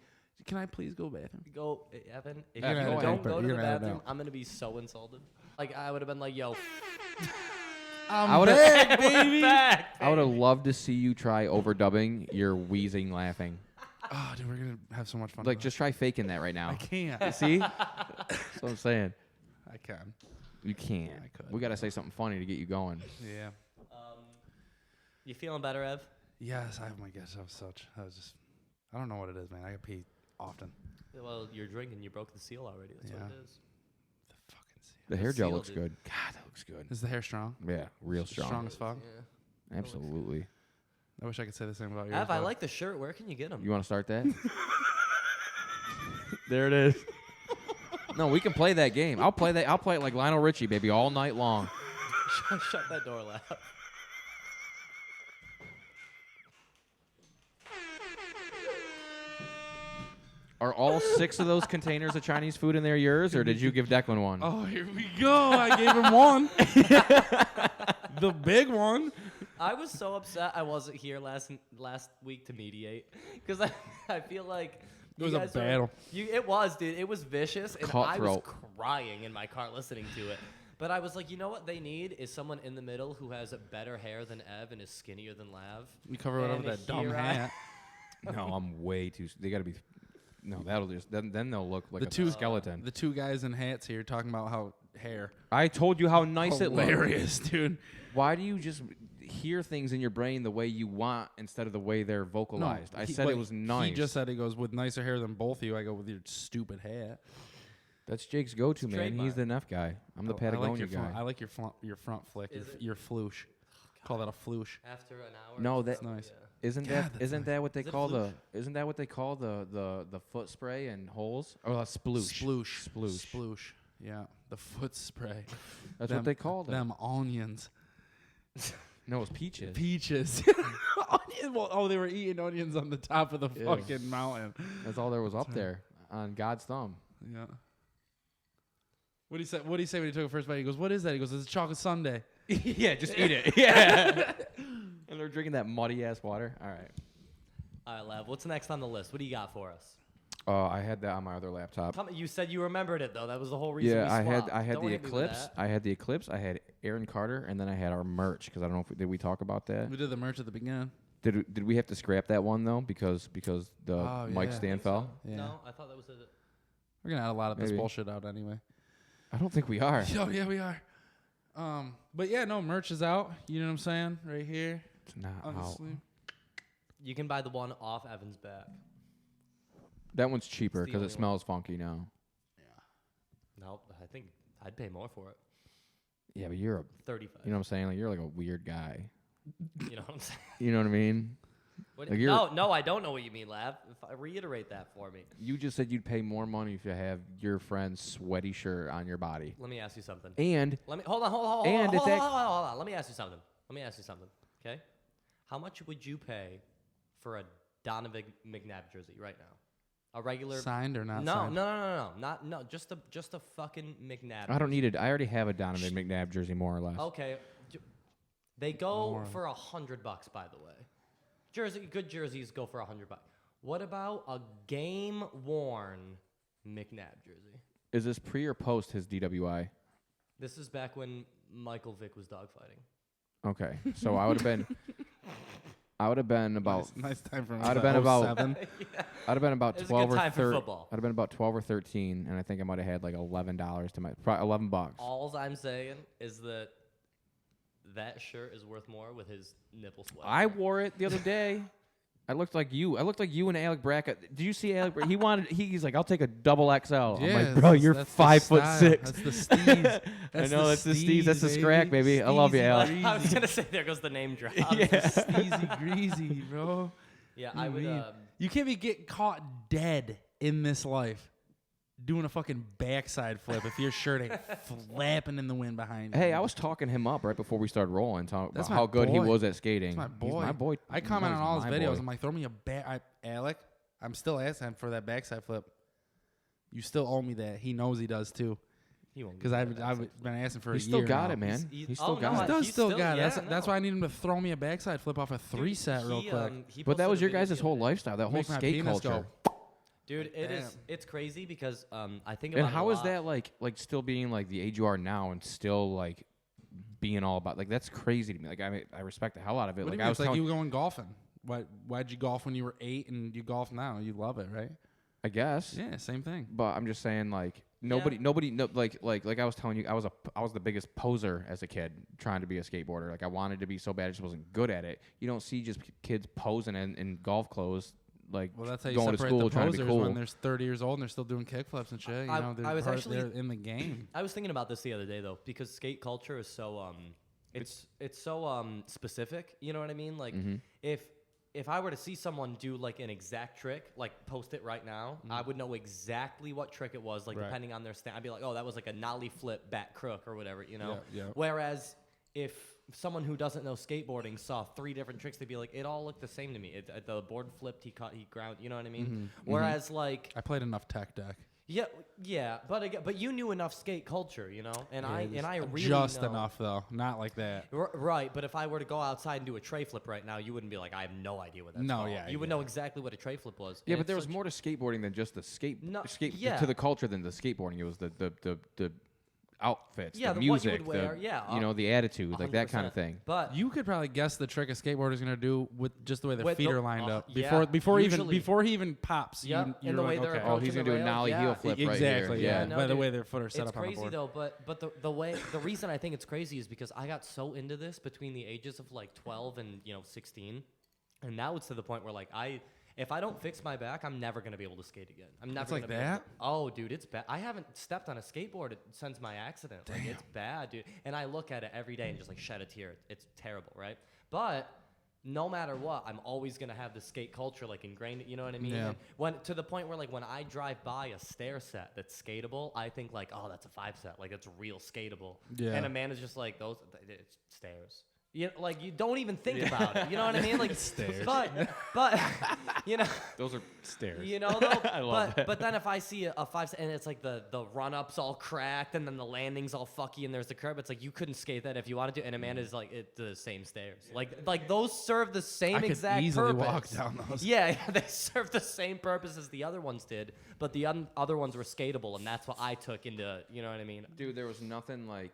Can I please go bathroom?
Go, Evan. If
Yeah,
you
go ahead.
don't go to
You're
the
gonna edit
bathroom,
out.
I'm gonna be so insulted. Like I would have been like, "Yo,
I'm
would've-
back,
we're
baby.
back."
I would have loved to see you try overdubbing your wheezing laughing.
Oh, dude, we're gonna have so much fun.
Like,
with
just try faking that right
that.
now.
I can't.
See? That's what I'm saying.
I can.
You can't.
I could.
We got to say something funny to get you going.
Yeah.
You feeling better, Ev?
Yes, I have my guess. I was just. I don't know what it is, man. I get pee often.
Well, you're drinking. You broke the seal already. That's what
Yeah.
it is.
The fucking seal.
The hair gel
seal,
looks
dude.
good. God, that looks good.
Is the hair strong?
Yeah, real strong.
Strong as fuck.
Yeah.
Absolutely.
I wish I could say the same about yours.
Ev, I
but-
like the shirt. Where can you get them?
You want to start that? There it is. No, we can play that game. I'll play that. I'll play it like Lionel Richie, baby, all night long.
Shut that door, Laugh.
Are all 6 of those containers of Chinese food in there yours, or did you give Declan one?
Oh, here we go. I gave him one. The big one.
I was so upset I wasn't here last week to mediate because I feel like
It was a battle.
It was, dude. It was vicious, and I
Cutthroat.
was crying in my car listening to it. But I was like, you know what they need is someone in the middle who has better hair than Ev and is skinnier than Lav.
We cover it
And
over that dumb
here I-
hat.
No, I'm way too. They got to be. No, that'll just. Then they'll look like
The
a
two-
skeleton.
The two guys in hats here talking about how hair.
I told you how nice it looked.
Hilarious, dude.
Why do you just hear things in your brain the way you want instead of the way they're vocalized? I said it was nice.
He just said, he goes, with nicer hair than both of you. I go, with your stupid hat.
That's Jake's go-to,
It's
man. He's the Neff guy. I'm the Patagonia guy.
I like your front flick.
Is it?
Your floosh. Call that a floosh.
After an hour.
No,
or
that-
something,
nice.
yeah.
Isn't
God,
that
that's
isn't
nice.
that what they
Is it
call
floosh?
isn't that what they call the foot spray and holes? Or a sploosh.
Sploosh. Sploosh. Yeah. The foot spray.
That's what they called it.
Them onions.
No, it's peaches.
Peaches. Onion, well, they were eating onions on the top of the
Ew.
fucking mountain.
That's all there was up there on God's thumb.
Yeah. What do you say when he took a first bite? He goes, "What is that?" He goes, "It's a chocolate sundae."
Yeah, just eat it. Yeah. And they're drinking that muddy ass water. All right.
All right, Lav. What's next on the list? What do you got for us?
I had that on my other laptop.
You said you remembered it though. That was the whole reason.
Yeah,
we swapped.
I had
Don't
the
hit me with
eclipse.
that.
I had the eclipse. I had Aaron Carter, and then I had our merch because I don't know if did we talk about that.
We did the merch at the beginning.
Did we have to scrap that one though because the
Oh,
mic
yeah.
stand fell?
Yeah.
No, I thought that was it.
We're gonna add a lot of this
Maybe.
bullshit out anyway.
I don't think we are.
Oh yeah, we are. But yeah, no, merch is out. You know what I'm saying? Right here.
It's not
On the
out.
sleeve.
You can buy the one off Evan's back.
That one's cheaper
It's the
because
only
it smells funky now.
Nope, I think I'd pay more for it.
Yeah, but you're a,
35.
you know what I'm saying? Like you're like a weird guy.
You know what I'm saying?
You know what I mean?
What,
Like
no, I don't know what you mean, Lav. If I reiterate that for me.
You just said you'd pay more money if you have your friend's sweaty shirt on your body.
Let me ask you something.
And
Let me hold on.
And it's
hold on. Let me ask you something. Okay? How much would you pay for a Donovan McNabb jersey right now? A regular
Signed or not
No,
signed?
no. Just a fucking McNabb.
I don't need it. I already have a Donovan McNabb jersey, more or less.
Okay. They go
More.
for $100, by the way. Good jerseys go for $100. What about a game worn McNabb jersey?
Is this pre or post his DWI?
This is back when Michael Vick was dogfighting.
Okay, so I would have been about.
Nice time for him.
I'd have been about
07.
Yeah.
I'd have been about
It was a
12
good
or
time for
13.
football.
I'd have been about 12 or 13, and I think I might have had like $11 to my probably $11.
All I'm saying is that shirt is worth more with his nipple sweat.
I wore it the other day. I looked like you. I looked like you and Alec Brackett. Did you see Alec? He's like, I'll take a double XL. I'm like, bro, you're 5'6".
That's the Steez.
I know that's the Steez. That's the Scrack, baby. I love you, Alec.
I was gonna say there goes the name drop.
Steezy greasy, bro.
Yeah, I would.
You can't be getting caught dead in this life doing a fucking backside flip if your shirt ain't flapping in the wind behind you.
Hey, I was talking him up right before we started rolling, talking
That's
about
my
how good he
boy.
was at skating.
That's my
He's
boy.
my boy.
I comment on all his
my
videos.
boy.
I'm like, throw me a back. Alec, I'm still asking him for that backside flip. You still owe me that. He knows he does too.
He won't.
Because I've been asking for a
He
year
still got
now.
it, man.
He's-
He still
oh,
got
no,
it.
He does
He's
still
still-
got it.
yeah,
That's
no.
why I need him to throw me a backside flip off a three set real quick.
But that was
posted
your
a video
guys'
the
whole
other day.
lifestyle, that whole
Make my
skate
penis
culture.
go.
Dude,
Damn.
it's crazy because I think about
And how
it a
is
lot.
that like still being like the age you are now and still like being all about like that's crazy to me. Like I respect the hell out of it.
What do
Like
you
I
mean?
was
It's like
telling,
you going golfing. Why'd you golf when you were 8 and you golf now? You love it, right?
I guess.
Yeah, same thing.
But I'm just saying like nobody like I was telling you I was the biggest poser as a kid trying to be a skateboarder. Like I wanted to be so bad I just wasn't good at it. You don't see just kids posing in golf clothes like
Well, that's how you
going to
separate
school
the
trying to be
posers
cool.
when they're 30 years old and they're still doing kickflips and shit. You know,
I was actually-
they're in the game.
I was thinking about this the other day though, because skate culture is so it's so specific. You know what I mean? Like if I were to see someone do like an exact trick, like post it right now, I would know exactly what trick it was. Like
Right.
depending on their stand, I'd be like, oh, that was like a nollie flip back crook or whatever. You know.
Yeah, yeah.
Whereas if someone who doesn't know skateboarding saw 3 different tricks, they'd be like, it all looked the same to me. The board flipped, he ground. You know what I mean? Whereas like.
I played enough tech deck.
Yeah, but you knew enough skate culture, you know, and I really
just
know.
enough though, not like that.
Right, but if I were to go outside and do a tray flip right now, you wouldn't be like, I have no idea what that's
No,
called.
yeah,
You would
yeah.
know exactly what a tray flip was.
Yeah,
And
but there
it's
was more to skateboarding than just the skate
yeah.
to the culture than the skateboarding. It was the outfits,
Yeah,
the
what you
music,
would wear, yeah,
you know, the attitude, like that kind of
100%.
thing.
But
You could probably guess the trick a skateboarder's gonna do with just the way their
With
feet
the-
are lined up
yeah,
before
usually.
he even pops.
Yeah, and
you're
the way
like,
they're
okay.
Oh, he's
approaching
gonna
the
do a
rail,
nollie
yeah.
heel flip right here.
Exactly. Yeah.
no,
By the
dude,
way their foot are set
it's
up on the
crazy
board.
though. But the reason I think it's crazy is because I got so into this between the ages of like 12 and 16, and now it's to the point where like if I don't fix my back, I'm never gonna be able to skate again. I'm never
It's
gonna
like
be able
that?
to, oh, dude, it's bad. I haven't stepped on a skateboard since my accident. Like it's bad, dude. And I look at it every day and just like shed a tear. It's terrible, right? But no matter what, I'm always gonna have the skate culture like ingrained. You know what I mean?
Yeah.
And when to the point where like when I drive by a stair set that's skatable, I think like, oh, that's a 5 set. Like it's real skatable.
Yeah.
And Amanda's just like it's stairs. You like you don't even think about it. You know what I mean? Like
Stairs.
But you know.
Those are stairs.
You know, though,
I love that.
but then if I see a 5 and it's like the run up's all cracked and then the landing's all fucky and there's the curb, it's like you couldn't skate that if you wanted to. And Amanda's like the same stairs, like those serve the same
I could
exact
easily
purpose.
walk down those.
Yeah, they serve the same purpose as the other ones did, but the other ones were skatable, and that's what I took into. You know what I mean?
Dude, there was nothing like.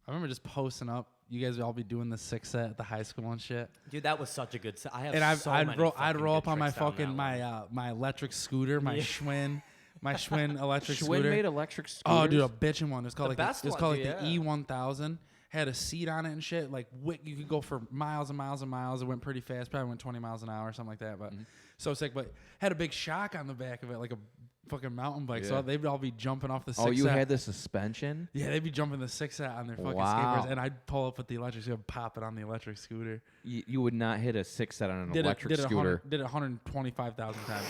I remember just posting up. You guys would all be doing the 6 set at the high school and shit.
Dude, that was such a good set. I have
And
so
I'd
many
roll
fucking
up
good
on my
tricks down
fucking
that one.
my electric scooter, my Schwinn, my Schwinn electric
Schwinn
scooter.
made electric scooters.
Oh, dude, a bitchin' one. It's called
The
like
best
it's
one,
called like
yeah.
the E1000. Had a seat on it and shit. Like you could go for miles and miles and miles. It went pretty fast. Probably went 20 miles an hour or something like that. But so sick. But had a big shock on the back of it, like a fucking mountain bike.
Yeah.
So they'd all be jumping off the 6
Oh, you
set.
had the suspension?
Yeah, they'd be jumping the 6 set on their fucking
Wow.
skateboards, and I'd pull up with the electric scooter, pop it on the electric scooter.
You would not hit a 6 set on an
Did
electric
it
scooter.
did it 125,000 times.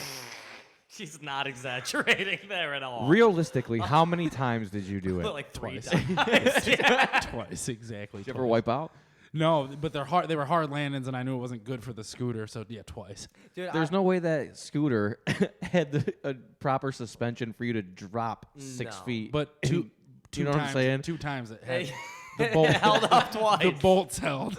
She's not exaggerating there at all.
Realistically, how many times did you do it?
Like 3
Twice.
times.
Twice, exactly.
Did you ever wipe out?
No, but they're hard. They were hard landings, and I knew it wasn't good for the scooter. So yeah, twice.
Dude,
There's no way that scooter had a proper suspension for you to drop 6
No.
feet.
But two
you know what I'm
times,
saying?
2 times it had
Hey,
the
it
bolt
held up twice.
The bolts held.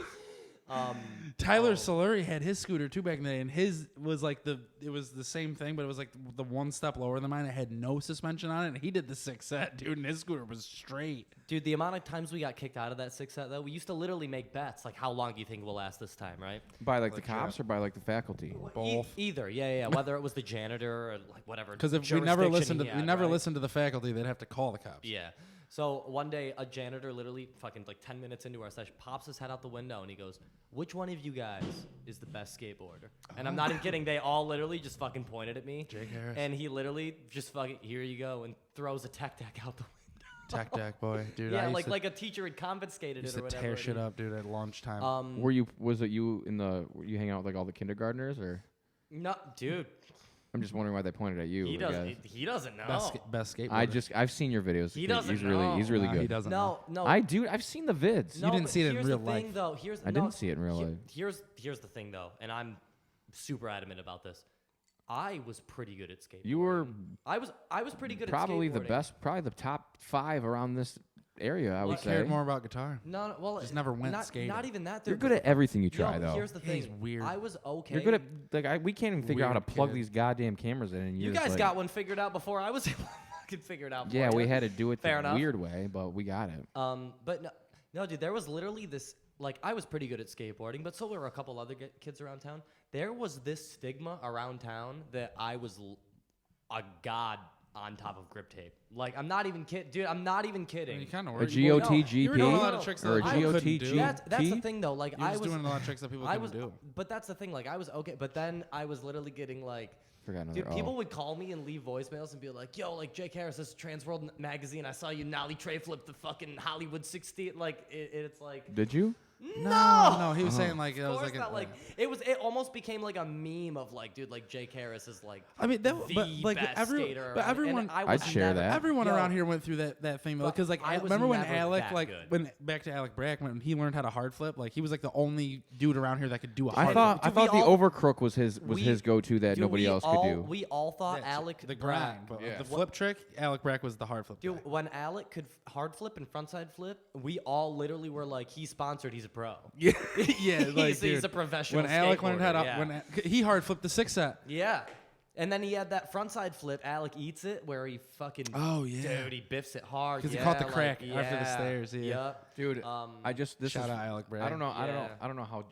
Tyler Soluri had his scooter too back in the day, and his was like it was the same thing, but it was like the one step lower than mine. It had no suspension on it, and he did the 6 set, dude, and his scooter was straight.
Dude, the amount of times we got kicked out of that 6 set, though, we used to literally make bets, like how long do you think we'll last this time, right?
By like the cops or by like the faculty?
Both.
Either, yeah. Whether it was the janitor or like whatever.
Because if we never listened
jurisdiction
listened to the faculty, they'd have to call the cops.
Yeah. So one day, a janitor literally fucking like 10 minutes into our session pops his head out the window and he goes, "Which one of you guys is the best skateboarder?" And I'm not even kidding. They all literally just fucking pointed at me.
Jake Harris.
And he literally just fucking, "Here you go," and throws a tech deck out the window.
Tech deck boy, dude.
Yeah, like a teacher had confiscated
used
it or
to
whatever.
tear shit up, dude, at lunchtime.
Was it you were you hanging out with like all the kindergartners or?
No, dude.
I'm just wondering why they pointed at you.
He doesn't know.
Best skateboarder.
I've seen your videos.
He doesn't
He's
know.
really
Nah,
good.
he doesn't know.
No.
I've seen the vids.
No,
didn't
but
see it in
here's
real
the thing,
life.
though.
I didn't see it in real life.
Here's the thing, though, and I'm super adamant about this. I was pretty good at skateboarding.
You were
I was pretty good
probably
at skateboarding.
the best, probably the top 5 around this area. I would
He cared
say.
more about guitar.
No, well,
Just never went skating.
Not even that.
You're
dude.
good at everything you try,
Yo,
though.
Here's the thing.
He's weird.
I was okay.
You're good at we can't even figure out how to
Weird
plug
kid.
these goddamn cameras in. And
You
you're
guys
just
got one figured out before I was able to fucking figure it out.
Yeah,
for
we
you.
had to do it
Fair
the
enough.
weird way, but we got it.
But no, dude, there was literally this. Like, I was pretty good at skateboarding, but so were a couple other kids around town. There was this stigma around town that I was a god on top of grip tape. Like, I'm not even kidding. Dude, I'm not even kidding.
You kind of
A
were.
GOTGP
You were doing a lot of tricks
or a
that people couldn't
GOTG.
do.
That's the thing, though. Like,
You
I
was
was
doing a lot of tricks that people
I
couldn't
was,
do.
but that's the thing. Like, I was okay, but then I was literally getting like,
Forgot another.
dude, people would call me and leave voicemails and be like, "Yo, like Jake Harris, this is Trans World Magazine. I saw you nollie tray flip the fucking Hollywood 60." Like, it's like,
Did you?
No, he was saying like it
of
was
course
like
not. Like, it almost became like a meme of like, dude, like Jake Harris is like,
I mean, that,
the
but like
best skater.
but everyone,
I
I'd
was
share
never-
that.
everyone
Yo,
around here went through that thing though,
but
because like
I was
remember when
never
Alec
that
like
good.
when back to Alec Brack when he learned how to hard flip, like he was like the only dude around here that could do a hard
I thought
flip.
the
all-
overcrook was his go-to that
Dude,
nobody
we
else
all,
could do.
We all thought
That's
Alec
the
Brack.
grind, but
Yeah.
the flip trick, Alec Brack was the hard flip.
Dude,
guy.
when Alec could hard flip and frontside flip, we all literally were like, he's sponsored, he's a pro.
Yeah, yeah, like
he's
dude,
a professional
when Alec learned how to,
skateboarder, yeah.
when he hard flipped the 6 set.
Yeah. And then he had that frontside flip, Alec eats it, where he fucking,
Oh, yeah.
dude, he biffs it hard.
'Cause he
yeah,
caught the
like,
crack after the
yeah,
stairs, yeah.
Yep.
Dude, I just this
Shout
is,
out Alec Brack.
I don't know.
Yeah.
I don't know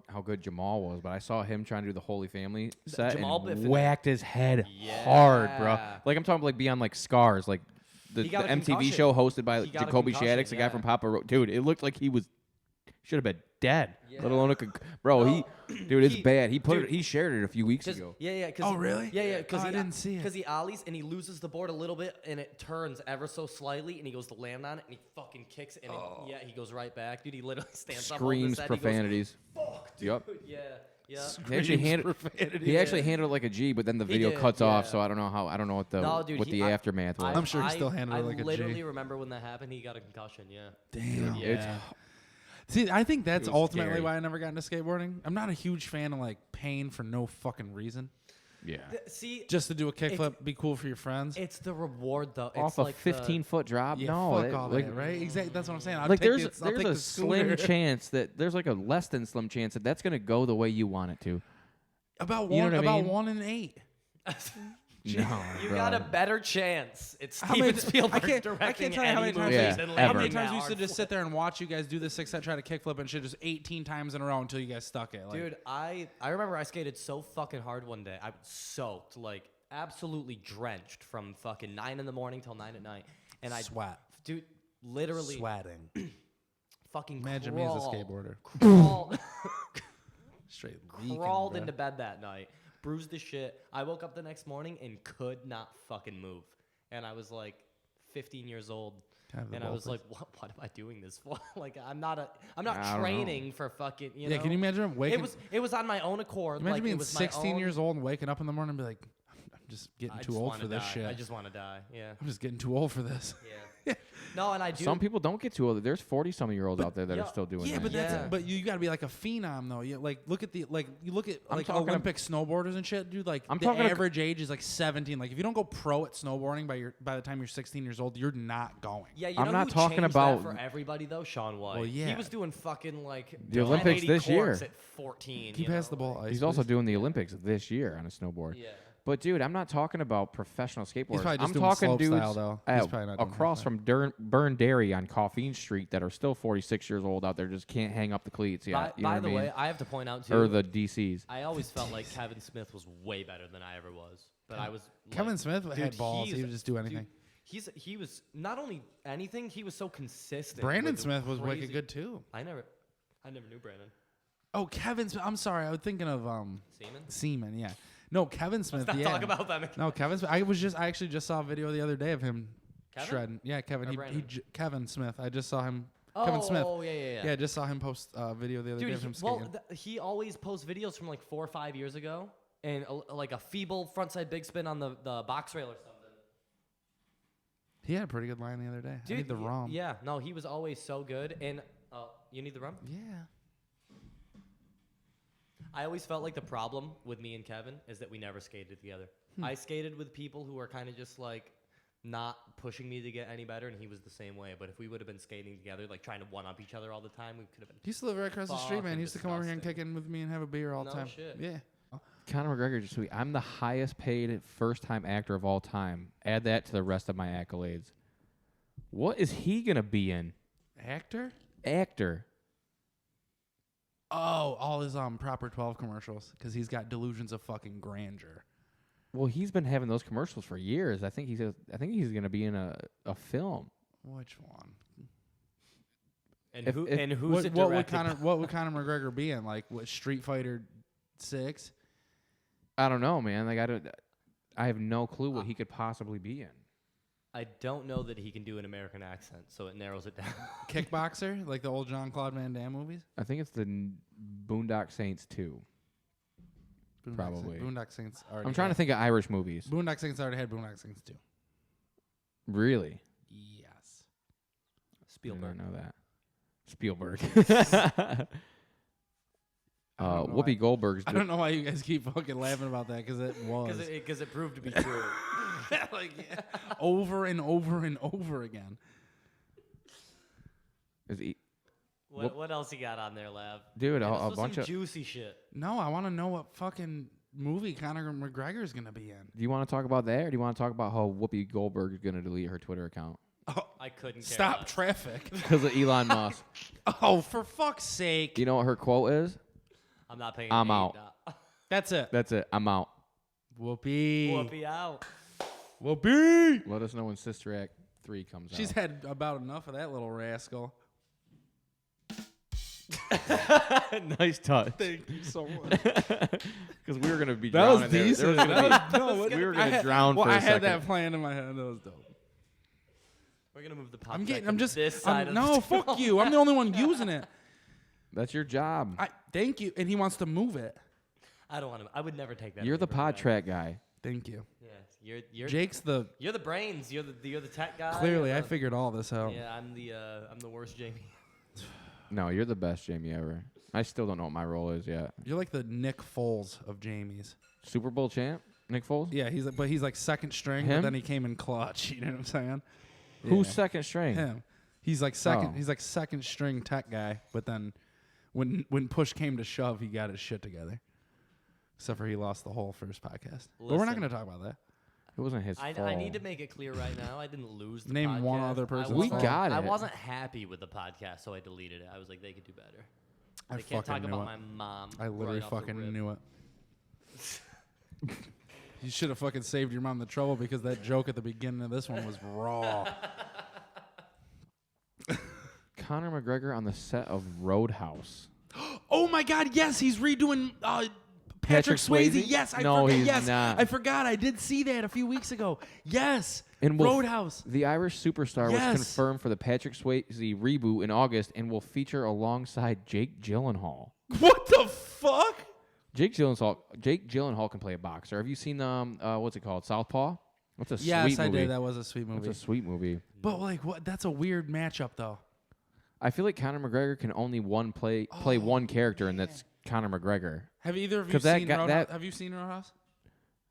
how good Jamal was, but I saw him trying to do the Holy Family set
Jamal
and
biffing
whacked his head
Yeah.
hard, bro. Like I'm talking like beyond like scars, like the
He got a
MTV
concussion.
show hosted by
He got a
Jacoby
concussion,
Shaddix, the guy
yeah.
from Papa Roach. Dude, it looked like he should have been dead.
Yeah.
Let alone bro.
No,
Dude, it's
he-
bad. He
dude,
he shared it a few weeks
Cause,
ago.
yeah.
Oh, really?
Yeah. Because
Oh, I didn't see it.
Because he ollies and he loses the board a little bit and it turns ever so slightly and he goes to land on it and he fucking kicks it and he goes right back. Dude, he literally stands up on the
Screams
set,
profanities.
He goes, "Fuck, dude."
Yep.
Yeah.
He actually he actually
Yeah.
handled it like a G, but then the
He
video
did,
cuts off,
yeah.
so I don't know what the
No, dude,
what
he-
the aftermath was.
I'm sure he still handled it like a G.
I literally remember when that happened. He got a concussion. Yeah.
Damn.
Yeah.
See, I think that's
was
ultimately
scary.
why I never got into skateboarding. I'm not a huge fan of like pain for no fucking reason.
Yeah.
See,
Just to do a kickflip, be cool for your friends.
it's the reward though. It's
Off a
like the-
15-foot drop?
Yeah,
no,
fuck
that-
all
like,
that, right? Exactly. That's what I'm saying. I'll
like
take
there's
the, I'll take
a
the
slim
scooter.
chance that there's like a less than slim chance that that's gonna go the way you want it to.
About
You know
one,
what I
about
mean?
1 in 8.
No,
You
bro.
got a better chance. It's
How
Steven
many-
Spielberg
I
directing
can't tell you how
any
many times,
movies
Yeah,
and
ever.
how many
landing
times
that
we used to
hard
just sit there and watch you guys do the 6 set, try to kickflip and shit just 18 times in a row until you guys stuck it. Like,
Dude, I remember I skated so fucking hard one day. I was soaked, like absolutely drenched from fucking 9 in the morning till 9 at night. And I
sweat.
dude, literally
Sweating.
fucking
Imagine me as a
crawled-
skateboarder.
Crawled,
Straight
crawled
leaking,
into
bruh.
bed that night, bruised the shit. I woke up the next morning and could not fucking move. And I was like 15 years old.
Can I have the
And I
ball,
was
please?
like, what am I doing this for? Like, I'm not
I don't
training for fucking, you
Yeah,
know.
can you imagine waking?
It was on my own accord.
Imagine
like,
being
it was my
16
own-
years old and waking up in the morning and be like, I'm just getting
I
too
just
old
wanna
for this
die.
shit.
I just want to die. Yeah.
I'm just getting too old for this.
Yeah. No, and I do.
Some people don't get too old. There's 40-some-year-olds out there that
yeah,
are still doing
Yeah,
that.
but
Yeah.
that's you got to be like a phenom though. You look at you look at
I'm
like
talking
Olympic snowboarders and shit, dude. Like
I'm
the
talking
average age is like 17. Like if you don't go pro at snowboarding by the time you're 16 years old, you're not going.
Yeah, you
I'm
know
not
who
talking
changed
about-
that for everybody though. Sean White.
Well, yeah.
He was doing fucking like
The Olympics
1080
this year.
corks at 14.
He
you
passed
know,
the ball.
like-
Ice,
He's also
please.
doing the Olympics this year on a snowboard.
Yeah.
But dude, I'm not talking about professional skateboarders.
probably just
I'm
doing
talking
slope
dudes
style, though. He's probably not doing
across from Burn Dairy on Coffeen Street that are still 46 years old out there, just can't hang up the cleats. Yeah, you know
By
what
the
I mean?
way, I have to point out too.
Or the DCs.
I always felt like Kevin Smith was way better than I ever was. But I was
Kevin
like,
Smith
dude,
had balls. He
he's-
would just do anything.
Dude, he was not only anything, he was so consistent.
Brandon
with the
Smith was
crazy-
wicked good too.
I never knew Brandon.
Oh, Kevin Smith. I'm sorry. I was thinking of
Seaman?
Seaman. Yeah. No, Kevin Smith.
Let's not
yeah.
talk about them.
No, Kevin Smith. I actually just saw a video the other day of him
Kevin?
shredding. Yeah, Kevin.
Or
He
Brandon?
Kevin Smith. I just saw him. Kevin Smith.
Oh, yeah.
Yeah, I just saw him post a video the other day
Dude,
of him skating.
he always posts videos from like 4 or 5 years ago, and like a feeble frontside big spin on the box rail or something.
He had a pretty good line the other day. I need the ROM.
Yeah, no, he was always so good. And you need the rum?
Yeah.
I always felt like the problem with me and Kevin is that we never skated together. I skated with people who were kind of just like not pushing me to get any better, and he was the same way. But if we would have been skating together, like trying to one up each other all the time, we could have been.
He used to live right across the street, man.
Fucking
He used to come over here and
disgusting.
kick in with me and have a beer all the
No
time.
shit.
Yeah.
Conor McGregor just tweeted, I'm the highest paid first-time actor of all time. Add that to the rest of my accolades. What is he going to be in?
Actor?
Actor.
Oh, all his Proper 12 commercials because he's got delusions of fucking grandeur.
Well, he's been having those commercials for years. I think he's going to be in a film.
Which one?
And,
If-
who,
if-
and who's
What,
it
what would
directed?
Conor McGregor be in? Like what, Street Fighter 6?
I don't know, man. Like I have no clue what he could possibly be in.
I don't know that he can do an American accent, so it narrows it down.
Kickboxer? Like the old Jean-Claude Van Damme movies?
I think it's the Boondock Saints 2. Probably.
Boondock Saints already
I'm trying to think of Irish movies.
Boondock Saints already had Boondock Saints 2.
Really?
Yes.
I
Spielberg.
didn't know that. Spielberg.
don't know
Whoopi
why-
Goldberg's.
I don't know why you guys keep fucking laughing about that because it was.
Because it proved to be true.
like, yeah, over and over and over again.
What else you got on there, Lav?
Dude,
Hit us
a
with
bunch
some
of.
juicy shit.
No, I want to know what fucking movie Conor McGregor is going to be in.
Do you want to talk about that, or do you want to talk about how Whoopi Goldberg is going to delete her Twitter account
I couldn't care
Stop
less.
traffic.
because of Elon Musk?
Oh, for fuck's sake.
You know what her quote is?
I'm not paying.
I'm
$8.
out.
That's it.
That's it. I'm out.
Whoopi.
Whoopee out.
Whoopi.
Let us know when Sister Act 3 comes
She's
out.
had about enough of that little rascal.
Nice touch.
Thank you so much.
Because we were going to be
That was
drowning there.
decent.
There was gonna
That
be-
was- no,
we were
I
going to
had-
drown
well,
for a
I
second.
had that plan in my head. That was dope.
We're gonna move the podcast.
I'm just.
this side of
no,
the
fuck you. I'm the only one using it.
That's your job.
Thank you. And he wants to move it.
I don't want to. I would never take that.
You're
away
the
from
pod
you.
track guy.
Thank you.
Yeah, you're
Jake's the.
you're the brains. You're the tech guy.
Clearly,
you're
I
the-
figured all this out.
Yeah, I'm the worst Jamie.
No, you're the best Jamie ever. I still don't know what my role is yet.
You're like the Nick Foles of Jamie's.
Super Bowl champ, Nick Foles?
Yeah, he's like second string,
Him?
but then he came in clutch. You know what I'm saying?
Who's
Yeah.
second string?
Him. He's like second.
Oh.
He's like second string tech guy, but then when push came to shove, he got his shit together. Except for he lost the whole first podcast. But we're not
Listen.
going to talk about that.
It wasn't his
I
fault.
need to make it clear right now. I didn't lose the
Name one
podcast.
other
I
person's
We
wasn't-
got
I
it.
wasn't happy with the podcast, so I deleted it. I was like, they could do better.
I
They can't talk
fucking knew
about
it.
my mom.
I literally
right off the
fucking
rip.
knew it. You should have fucking saved your mom the trouble because that joke at the beginning of this one was raw.
Conor McGregor on the set of Roadhouse.
Oh my God! Yes, he's redoing Patrick Swayze.
Swayze?
Yes, I
No,
forgot.
he's
Yes,
not.
I forgot. I did see that a few weeks ago. Yes,
And
Roadhouse.
The Irish superstar
Yes.
was confirmed for the Patrick Swayze reboot in August and will feature alongside Jake Gyllenhaal.
What the fuck?
Jake Gyllenhaal can play a boxer. Have you seen what's it called? Southpaw? That's a
Yes,
sweet
I
movie.
did. That was a sweet movie.
That's a sweet movie.
But like, what? That's a weird matchup, though.
I feel like Conor McGregor can only play one character, and that's Conor McGregor.
Have either of you
'Cause that
seen
guy-
Roadhouse?
that-
Have you seen Roadhouse?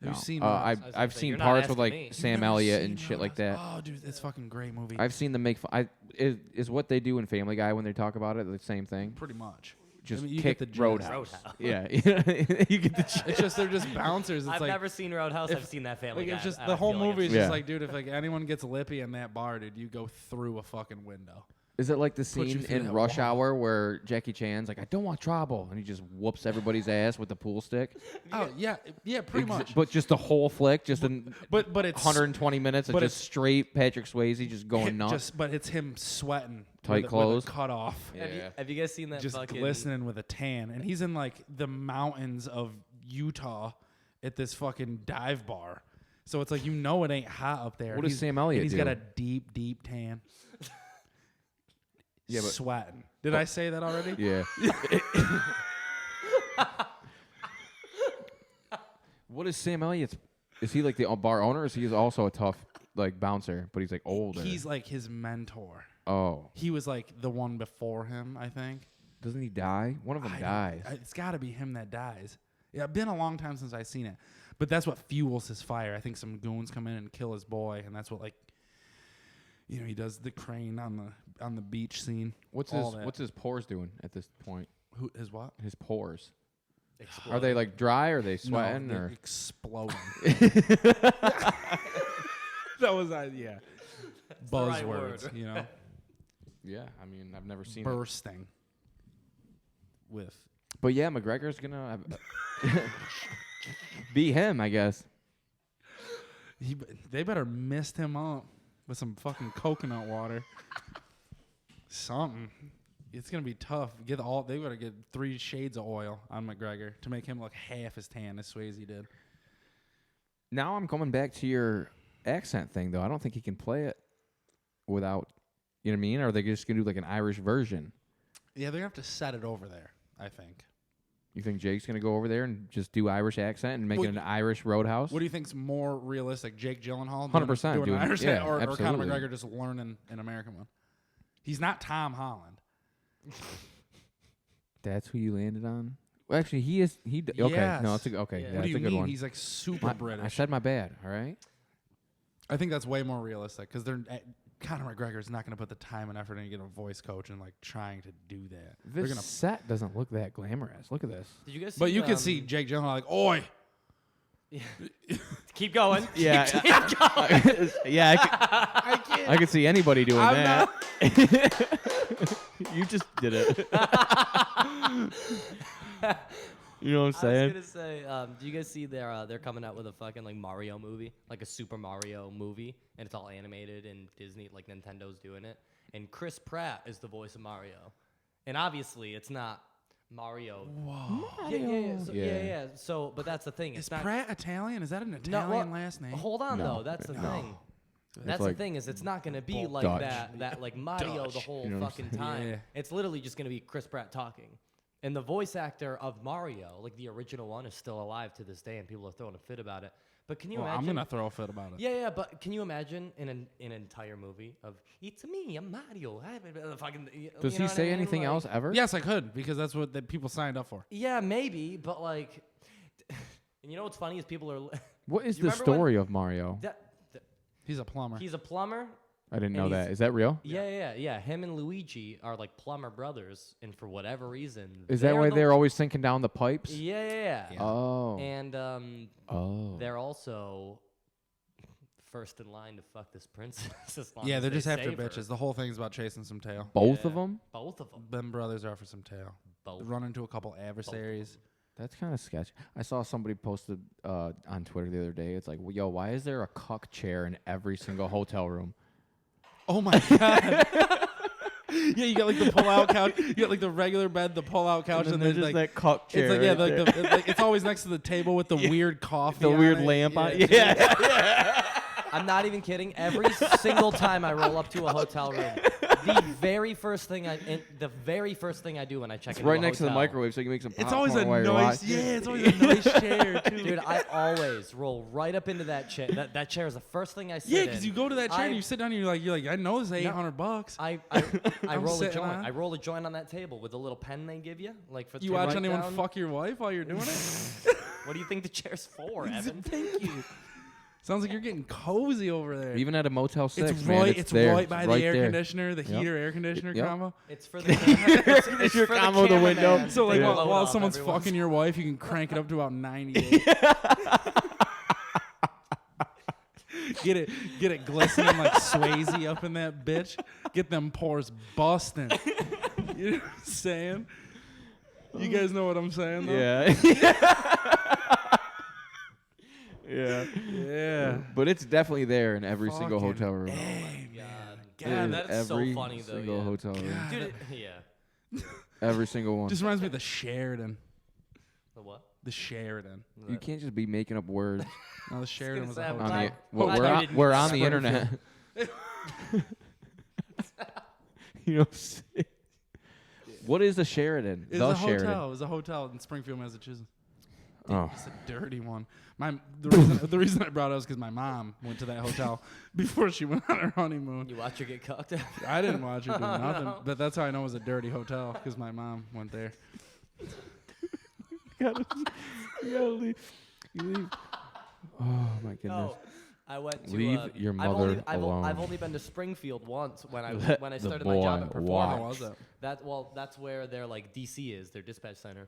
No.
Have you seen
I
Roadhouse?
gonna
I've
say,
seen
you're not
parts with
asking
like
me.
You've
Sam
never
Elliott
seen
and shit like that.
Roadhouse? Oh, dude, it's fucking great movie.
I've seen them make fun. Is what they do in Family Guy when they talk about it the same thing?
Pretty much.
Just
I mean, you
kick
get the gist.
Roadhouse. Yeah, you get the gist.
It's just they're just bouncers. It's
I've
like
never seen Roadhouse. I've seen that Family
like
Guy.
it's just
I
the whole
feel like
movie is
Yeah.
just like, dude, if like anyone gets lippy in that bar, dude, you go through a fucking window.
Is it like the
Put you
scene
through
in
that
Rush
wall.
Hour where Jackie Chan's like, I don't want trouble, and he just whoops everybody's ass with the pool stick?
Oh yeah, yeah, pretty much.
But just the whole flick, just in
But it's
120 minutes of
but
just straight Patrick Swayze just going nuts.
but it's him sweating,
Tight
with
clothes.
a cut off,
Yeah.
Have you guys seen that
just
fucking
glistening with a tan, and he's in like the mountains of Utah at this fucking dive bar. So it's like, it ain't hot up there.
What does Sam Elliott
He's
do?
got a deep, deep tan.
Yeah, but-
sweating. Did I say that already?
Yeah. What is Sam Elliott's? Is he like the bar owner? Or is he also a tough like bouncer, but he's like older?
He's like his mentor.
Oh,
He was like the one before him, I think.
doesn't he die? One of them dies.
It's got to be him that dies. Yeah, it's been a long time since I've seen it. But that's what fuels his fire. I think some goons come in and kill his boy, and that's what, like, he does the crane on the beach scene.
What's his pores doing at this point?
His what?
His pores.
Exploding.
Are they like dry? Or are they sweating?
No, they're
or
exploding. That was yeah.
the right
Buzzwords,
word.
yeah, I mean I've never seen it.
Bursting with.
But yeah, McGregor's gonna be him, I guess.
They better mist him up with some fucking coconut water. Something. It's gonna be tough. They better get 3 shades of oil on McGregor to make him look half as tan as Swayze did.
Now I'm coming back to your accent thing, though. I don't think he can play it without, you know what I mean? Or are they just gonna do like an Irish version?
Yeah, they're gonna have to set it over there, I think.
You think Jake's gonna go over there and just do Irish accent and make
Well,
it an Irish Roadhouse?
What do you think's more realistic, Jake Gyllenhaal
100%
doing
doing
an
it.
Irish
Yeah,
accent, or Conor
absolutely.
McGregor just learning an American one? He's not Tom Holland.
That's who you landed on? Well, actually, he is. Okay,
Yes.
no, it's okay.
Yeah.
Yeah,
What do
that's
you
a good
mean?
one.
He's like super British.
I said my bad. All right.
I think that's way more realistic because Conor McGregor is not going to put the time and effort into getting a voice coach and like trying to do that. They're
This
gonna,
set doesn't look that glamorous. Look at this.
Did you guys?
but
see,
you can see Jake Gyllenhaal like, "Oi,
Keep going.
Yeah, yeah. I could see anybody doing that. You just did it. You know what I'm
I
saying?
was gonna say, do you guys see they're coming out with a fucking like Mario movie, like a Super Mario movie, and it's all animated and Disney, like Nintendo's doing it, and Chris Pratt is the voice of Mario, and obviously it's not Mario.
whoa,
Yeah. So,
Yeah.
yeah. So, but that's the thing.
is
It's not.
Pratt Italian? Is that an
No,
Italian
well,
last name?"
Hold on
No.
though. That's the
No.
thing. That's
like
the thing is it's not gonna be like
Dutch.
that like Mario the
Dutch.
whole
You know what I'm
fucking
saying?
time.
Yeah.
It's literally just gonna be Chris Pratt talking. And the voice actor of Mario, like the original one, is still alive to this day, and people are throwing a fit about it. But can you
Well,
imagine?
I'm gonna throw a fit about it.
Yeah, but can you imagine in an entire movie of "It's me, I'm Mario"? Fucking,
Does
you
he
know what I
say
mean?
anything
Like,
else ever?
Yes, I could because that's what the people signed up for.
Yeah, maybe, but like, and you know what's funny is people are.
What is
You
the
remember when-
story of Mario?
He's a plumber.
He's a plumber.
I didn't
and
know
he's-
that. Is that real?
Yeah. Him and Luigi are like plumber brothers, and for whatever reason,
Is that why
the-
they're always sinking down the pipes?
Yeah.
Oh.
And
Oh.
they're also first in line to fuck this princess. As long
Yeah,
as
they're
they
just after
save her.
bitches. The whole thing's about chasing some tail.
Both
Yeah.
of them?
Both of them.
Them brothers are for some tail.
Both.
Run into a couple adversaries.
That's kind of sketchy. I saw somebody posted on Twitter the other day. It's like, yo, why is there a cuck chair in every single hotel room?
Oh my god. Yeah, you got like the pull-out couch. You got like the regular bed, the pull-out couch, and then
just
like
that cuck chair.
it's like yeah,
right there.
it's, like, it's always next to the table with the weird coffee,
the
on
weird
it.
lamp on
Yeah.
it. Yeah.
I'm not even kidding. Every single time I roll up to a hotel room, The very first thing I do when I check
It's
into
right
a
next to the
hotel-
microwave, so you can make some
It's
popcorn
always a
while you're
nice,
watching.
it's always a nice chair too.
Dude, I always roll right up into that chair. That chair is the first thing I sit
Yeah,
in.
because you go to that chair and you sit down and you're like, I know this is $800.
I
I'm
roll a
sitting
joint.
on.
I roll a joint on that table with a little pen they give you, like for
You
to
watch
write
anyone
down.
fuck your wife while you're doing it?
What do you think the chair's for, Evan?
Thank you. Sounds like you're getting cozy over there.
Even at a Motel 6,
it's
man,
right.
it's there.
right by
It's
the
right
air
there.
conditioner, the
Yep.
heater air conditioner
Yep.
combo.
It's for the it's
your
for
combo, the window.
cameraman.
So like
They
while,
blow it
while
off
someone's
every once-
fucking your wife, you can crank it up to about 98. Get it glistening like Swayze up in that bitch. Get them pores busting. You know what I'm saying? You guys know what I'm saying, though?
Yeah.
Yeah.
But it's definitely there in every single
Fucking
hotel room.
God,
It is
that's so
every
funny though.
single
Yeah.
hotel room.
Dude, yeah.
Every single one.
Just reminds me of the Sheridan.
The what?
The Sheridan.
You can't just be making up words
No, the Sheridan was a
say, I'm
hotel.
glad-
well,
glad you didn't
we're
use
on the internet. You know, what is the Sheridan?
It
The
was a
Sheridan.
hotel. It was a hotel in Springfield, Massachusetts.
Oh,
It's a dirty one. The reason I brought it was because my mom went to that hotel before she went on her honeymoon.
You watch her get cooked.
I didn't watch her do nothing,
no.
but that's how I know it was a dirty hotel because my mom went there.
you gotta leave. You leave. Oh my goodness.
No, I went to.
Leave your mother alone.
I've only been to Springfield once when I
Let
when I
the
started my job
boy
at Performance.
watch.
How was that?
That's where their like DC is, their dispatch center.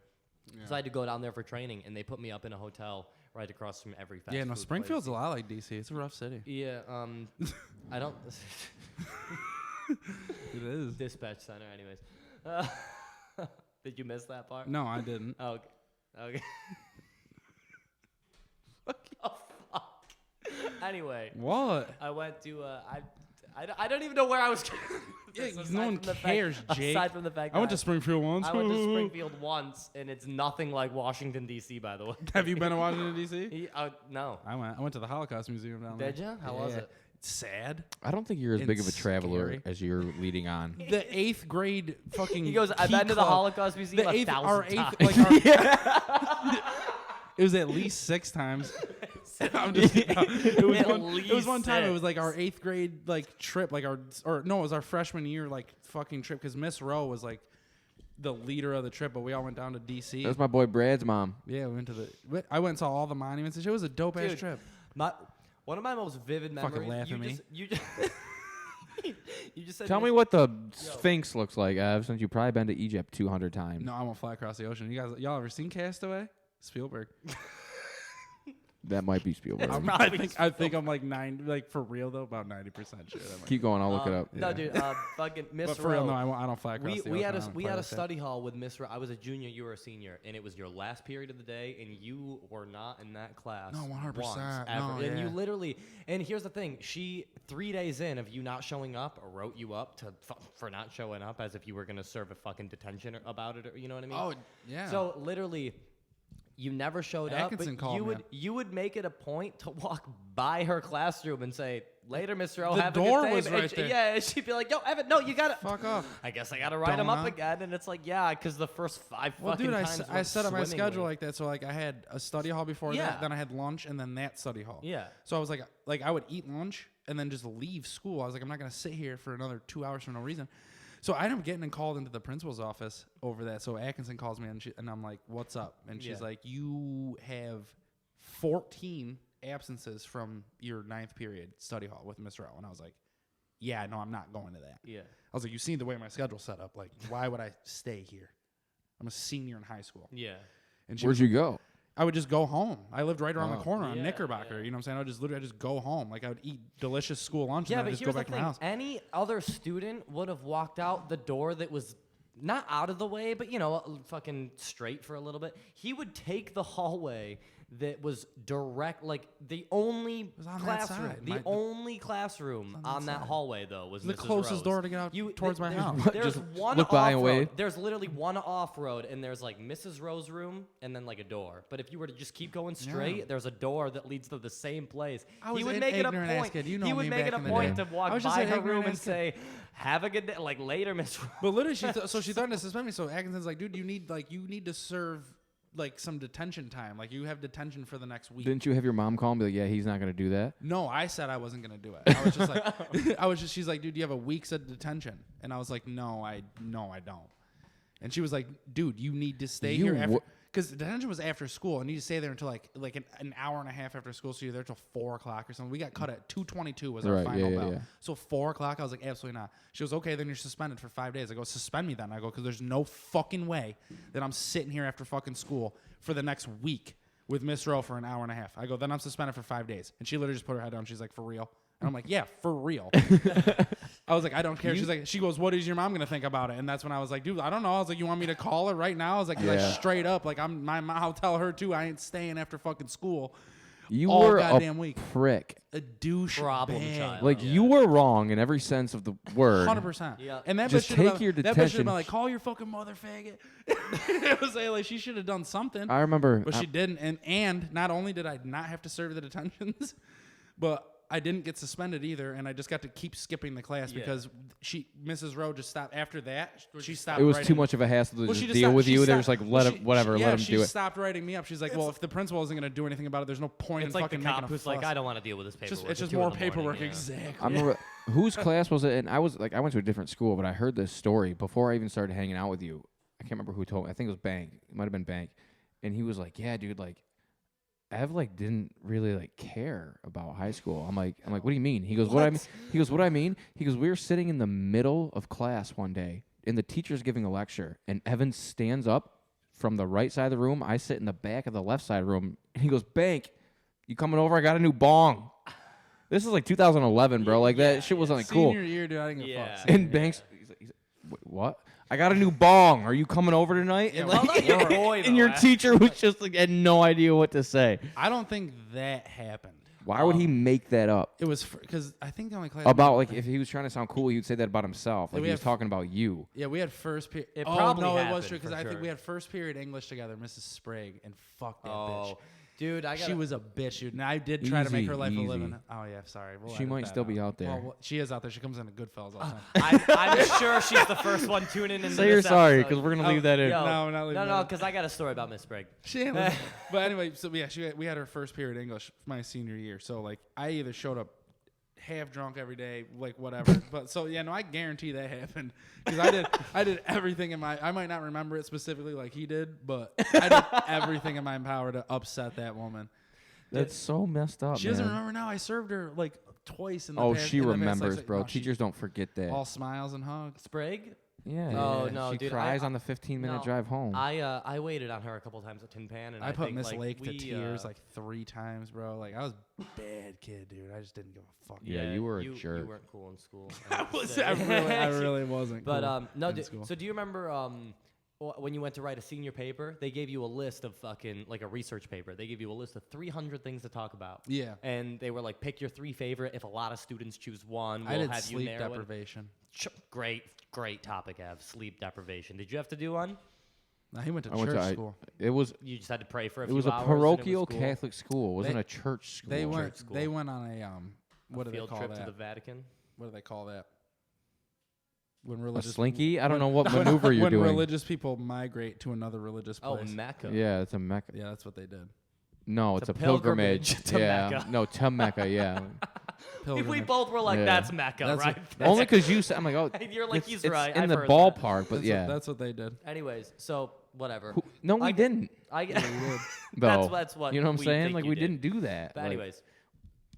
So I had to go down there for training, and they put me up in a hotel right across from every fast
Yeah, no,
food
Springfield's
place.
a lot like DC. It's a rough city.
Yeah, I don't.
It is.
Dispatch center, anyways. Did you miss that part?
No, I didn't.
Oh, okay. Oh, fuck. Anyway,
What?
I went to I don't even know where I was.
Yeah,
Aside
no one
from the fact-
cares, Jake.
Aside from the fact
I went to
that
Springfield once.
I went to Springfield once, and it's nothing like Washington D.C. By the way.
Have you been to Washington D.C.?
No.
I went to the Holocaust Museum down there.
Did you? How was
Yeah.
it?
It's sad.
I don't think you're as
And
big of a traveler
scary.
as you're leading on.
The 8th grade fucking.
He goes, I've
key
been to the
club-
Holocaust Museum
The
a
eighth, our
thousand
eighth,
times.
like our, it was at least 6 times. I'm just, it was one time. It was like our 8th grade like trip, like it was our freshman year like fucking trip because Miss Rowe was like the leader of the trip, but we all went down to DC.
That's my boy Brad's mom.
Yeah, we went to I went and saw all the monuments and shit. It was a dope ass
Dude,
trip.
One of my most vivid memories.
Fucking laugh at me.
You just said
Tell me what the Sphinx looks like, Ev, since you've probably been to Egypt 200 times.
No, I won't fly across the ocean. Y'all ever seen Castaway? Spielberg.
That might be Spielberg.
I think I'm like for real though, about 90% sure.
Keep going. I'll look it up.
No, dude, fucking Miss
But for real,
Rowe.
no, I don't fly across the
we
ocean.
had
I don't
we
play
had a
like that.
study hall with Miss Rowe. I was a junior, you were a senior, and it was your last period of the day, and you were not in that class.
No, 100%.
once,
No,
ever. And you
yeah.
literally. And here's the thing: she 3 days in of you not showing up, wrote you up for not showing up, as if you were gonna serve a fucking detention about it. Or, you know what I mean?
Oh, yeah.
So literally. You never showed
Atkinson
up, but
called me.
you would make it a point to walk by her classroom and say, "Later, Mr. O,
The
have
door
a good day."
was
And
right
she-
there.
Yeah, and she'd be like, "Yo, Evan, no, you got to
Fuck off.
I guess I got to write him up
Donut.
again." And it's like, yeah, because the first 5
Well,
fucking
dude,
times
I
went
set up my
swimmingly.
schedule like that. So like I had a study hall before
Yeah.
that, then I had lunch, and then that study hall.
Yeah.
So I was like I would eat lunch and then just leave school. I was like, I'm not gonna sit here for another 2 hours for no reason. So I ended up getting called into the principal's office over that. So Atkinson calls me and I'm like, "What's up?" And she's
Yeah.
like, "You have 14 absences from your 9th period study hall with Mr. O." And I was like, "Yeah, no, I'm not going to that."
Yeah.
I was like, "You seen the way my schedule's set up? Like, why would I stay here? I'm a senior in high school."
Yeah.
And she
Where'd
was
you go?
I would just go home. I lived right around the
Oh.
corner on
Yeah,
Knickerbocker.
yeah.
You know what I'm saying? I would just literally just go home. Like I would eat delicious school lunch
Yeah,
and
but
then just
here's
go
the
back to my
thing.
house.
Any other student would have walked out the door that was not out of the way, but fucking straight for a little bit. He would take the hallway that was direct, like the only
on that
classroom.
side.
The only classroom on that hallway though was
the
Mrs.
closest
Rose.
door to get out towards my house.
There's
Just
one
look by and
off-road.
wave.
There's literally one off-road, and there's like Mrs. Rose's room, and then like a door. But if you were to just keep going straight, there's a door that leads to the same place.
I was
He would
an
make it a
ignorant ass
point.
kid. You know
he would
me
make
back
it a
in the
point
day.
to walk
I was just
by
an
her
ignorant
room and
ass kid.
say, "Have a good day." Like later, Miss.
But literally, so she threatened to suspend me. So Atkinson's like, dude, you need to serve like some detention time. Like you have detention for the next week.
Didn't you have your mom call and be like, yeah, he's not going to do that?
No, I said I wasn't gonna do it. I was just like, she's like, dude, do you have a week's of detention? And I was like, no, I don't. And she was like, dude, you need to stay here after. Because detention was after school, and you need to stay there until like an hour and a half after school, so you're there till 4 o'clock or something. We got cut at 2:22 was our final bell.
Yeah.
So 4 o'clock, I was like, absolutely not. She goes, okay, then you're suspended for 5 days. I go, suspend me then. I go, because there's no fucking way that I'm sitting here after fucking school for the next week with Miss Rowe for an hour and a half. I go, then I'm suspended for 5 days. And she literally just put her head down. She's like, for real? And I'm like, yeah, for real. I was like, I don't care. She's like, she goes, what is your mom gonna think about it? And that's when I was like, dude, I don't know. I was like, you want me to call her right now? I was like, like straight up, like I'll tell her too. I ain't staying after fucking school.
You
all
were
goddamn
a
week.
prick.
A douche
Problem
bag.
child.
Like you were wrong in every sense of the word.
100%.
Yeah.
And that
Just
bitch should've
take your
been, that bitch should have
detention.
been like, call your fucking mother, faggot. It was like she should have done something.
I remember.
But she didn't. And not only did I not have to serve the detentions, but I didn't get suspended either, and I just got to keep skipping the class because Mrs. Rowe just stopped. After that, she stopped.
It was
writing.
too much of a hassle to
Well,
just
she
deal
stopped-
with
she
you.
stopped-
There's like let him
she
do it.
stopped writing me up. She's like, well, if the principal isn't going to do anything about it, there's no point
It's
in
like the
fucking making
cop
a
who's like,
fuss.
I don't want to deal with this paperwork.
It's just
2 in
more
the morning,
paperwork,
yeah.
exactly.
I remember whose class was it? And I was like, I went to a different school, but I heard this story before I even started hanging out with you. I can't remember who told me. I think it was Bank. It might have been Bank. And he was like, yeah, dude, like, Ev like didn't really like care about high school. I'm like, what do you mean? He goes, what I mean? He goes, what I mean? He goes, we were sitting in the middle of class one day, and the teacher's giving a lecture, and Evan stands up from the right side of the room. I sit in the back of the left side of the room, and he goes, Bank, you coming over? I got a new bong. This is like 2011, bro. Like that shit wasn't like cool.
Senior year, dude, I didn't give a fuck.
And Banks, he's like, wait, what? I got a new bong. Are you coming over tonight? And,
Well, not your boy,
and your
though,
teacher was just like had no idea what to say.
I don't think that happened.
Why would he make that up?
It was because I think the only class
About like if he was trying to sound cool, he would say that about himself. Like
we
he was
have-
talking about you.
Yeah, we had first period.
It
Oh
probably
no, it was
happened,
true because
for
I think
sure.
we had first period English together, Mrs. Sprague, and fuck that bitch.
Oh, dude,
She was a bitch, dude. And I did try to make her life a living. Oh yeah, sorry. We'll
She
edit
might
that
still be out there.
Well, she is out there. She comes in a Goodfellas all the time.
I'm sure she's the first one tuning in.
Say you're sorry because we're gonna leave that in.
Yo,
No, we're not leaving that
no,
in.
because I got a story about Miss Sprague.
She ain't listening. But anyway, so yeah, we had her first period English my senior year. So like, I either showed up half drunk every day, like whatever. But so yeah, no, I guarantee that happened because I did everything in my. I might not remember it specifically like he did, but I did everything in my power to upset that woman.
That's so messed up.
She doesn't remember now. I served her like twice in the
Oh,
past.
she
in the past,
remembers,
like,
bro.
no, she-
Teachers don't forget that.
all smiles and hugs.
Sprague?
Yeah.
Oh,
yeah.
no,
she
dude,
cries
I-
on the 15-minute
no,
drive home.
I waited on her a couple times at Tin Pan, and
I put
think,
Miss
like,
Lake to
we,
tears like 3 times, bro. Like I was a bad kid, dude. I just didn't give a fuck.
Yeah, you were a
You
jerk.
weren't cool in school.
I really wasn't.
But
cool
no,
in school.
so do you remember when you went to write a senior paper, they gave you a list of fucking like a research paper. They gave you a list of 300 things to talk about.
Yeah.
And they were like, pick your 3 favorite. If a lot of students choose one,
I
we'll
did
have you
sleep
narrow it.
deprivation.
Great topic, Ev. Sleep deprivation. Did you have to do one?
No, he went to
I went
church
to
school.
it was
You just had to pray for a
it
few
was a
hours.
parochial
and it was cool.
Catholic school. It wasn't a church school.
They
Church
went.
school.
They went on a what do they
Field
call
trip
that?
to the Vatican.
What do they call that? When
A
religious
slinky? I don't know what maneuver you're
when
doing.
religious people migrate to another religious
Oh,
place.
Mecca.
Yeah, it's a Mecca.
Yeah, that's what they did.
No, it's
a
a pilgrimage.
pilgrimage to
yeah,
Mecca.
no, to Mecca. Yeah,
We
Pilgrimage.
both were like,
Yeah.
that's Mecca,
That's
right?
what-
only because you said. I'm like, oh,
You're like,
it's,
he's
it's
right.
in
I've
the
heard that.
ballpark, but
That's
yeah.
what, that's what they did.
Anyways, so whatever.
No, we
I-
didn't.
I
Though.
that's what
You know what I'm
we
saying?
think
Like
you
we
did.
didn't do that.
But
Like,
anyways,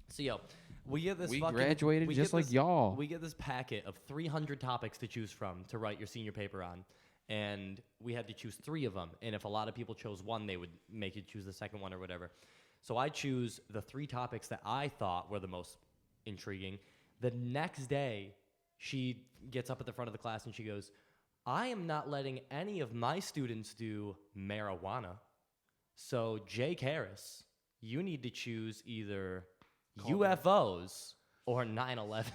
so yo, we get this.
we
fucking,
graduated
we
just
get
like
this-
y'all.
We get this packet of 300 topics to choose from to write your senior paper on, and we had to choose 3 of them. And if a lot of people chose one, they would make you choose the second one or whatever. So I choose the 3 topics that I thought were the most intriguing. The next day, she gets up at the front of the class and she goes, I am not letting any of my students do marijuana. So, Jake Harris, you need to choose either UFOs or 9/11.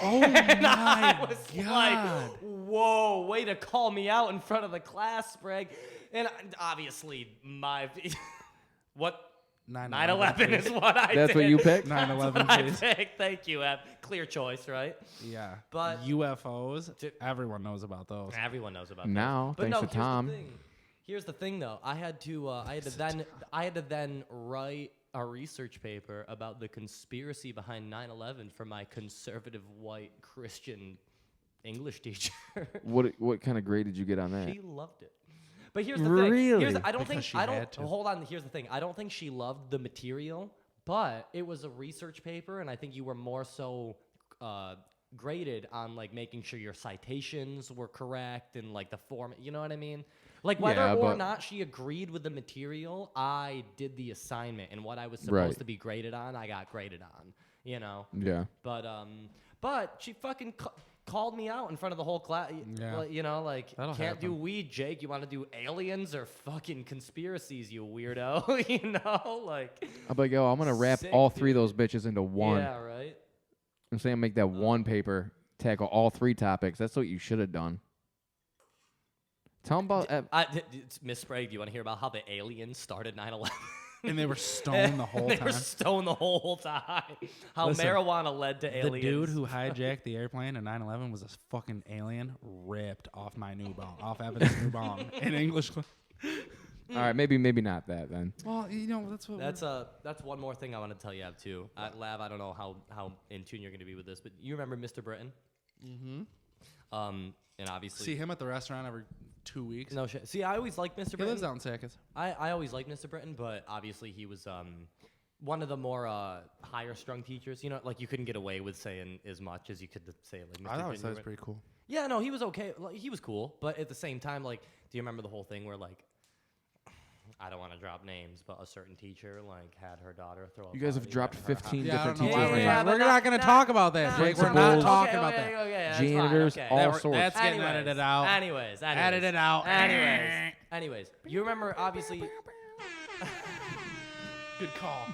Oh
And
my
I was
God.
like, whoa, way to call me out in front of the class, Sprague. And obviously, what 9/11 is what I
That's
did.
what you picked?
9/11,
I
please.
picked. Thank you, Eb. Clear choice, right?
Yeah.
But-
UFOs, everyone knows about those.
Everyone knows about
Now,
those. But
thanks
no,
to Tom.
Here's the thing, though. I had to then write a research paper about the conspiracy behind 9/11 for my conservative white Christian English teacher.
What kind of grade did you get on that?
She loved it. But here's the
Really?
thing. I don't
Because
think
she
I
had
don't
to.
hold on. Here's the thing. I don't think she loved the material, but it was a research paper, and I think you were more so graded on like making sure your citations were correct and like the form. You know what I mean? Like whether
Yeah,
or
but-
not she agreed with the material, I did the assignment, and what I was
Right.
supposed to be graded on, I got graded on. You know.
Yeah.
But she fucking called me out in front of the whole class.
Yeah.
You know, like,
That'll
can't do
happen.
weed, Jake. You want to do aliens or fucking conspiracies, you weirdo. You know, like.
I'm like, yo, I'm gonna wrap
Sick,
all three
dude.
of those bitches into one.
Yeah, right.
I'm saying make that one paper tackle all three topics. That's what you should have done. Tell them about.
Miss Sprague, do you want to hear about how the aliens started 9/11?
And they were stoned the whole
They
time.
were stoned the whole time. How
Listen,
marijuana led to
The
aliens.
dude who hijacked the airplane in 9/11 was a fucking alien ripped off my new bong, off Evan's new bong in English class.
All right, maybe not that then.
Well, you know, that's what.
That's one more thing I want to tell you, too. Lav, I don't know how in tune you're going to be with this, but you remember Mr. Britain? Mm-hmm. And obviously...
See him at the restaurant every 2 weeks.
No shit. See, I always liked Mr.
He
Britain.
lives out in Sackets.
I always liked Mr. Britain, but obviously he was one of the more higher strung teachers. You know, like you couldn't get away with saying as much as you could say like Mr.
I always
Britain.
thought it was pretty cool.
Yeah, no, he was okay. Like, he was cool, but at the same time, like, do you remember the whole thing where like, I don't want to drop names, but a certain teacher like had her daughter throw.
You guys have dropped 15 different
Yeah,
teachers'
I don't know
names.
why we're not going to talk about that, Jake. We're not
Principals.
talking about that.
Okay, that's
Janitors,
fine,
all
okay.
sorts.
That's getting edited out.
Anyways.
Edited out.
Anyways, you remember obviously.
Good call.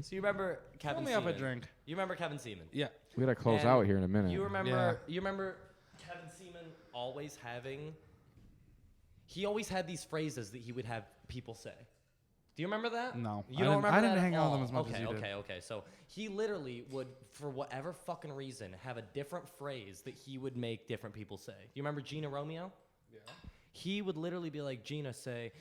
So you remember Kevin
me
Seaman.
up a drink.
You remember Kevin Seaman.
Yeah.
We gotta close
And
out here in a minute.
You remember?
Yeah.
You remember Kevin Seaman always having. He always had these phrases that he would have people say. Do you remember that?
No.
You don't remember
I
that
didn't
at
hang out with
all?
him as much
okay,
as you did.
Okay. So he literally would, for whatever fucking reason, have a different phrase that he would make different people say. Do you remember Gina Romeo? Yeah. He would literally be like, Gina, say,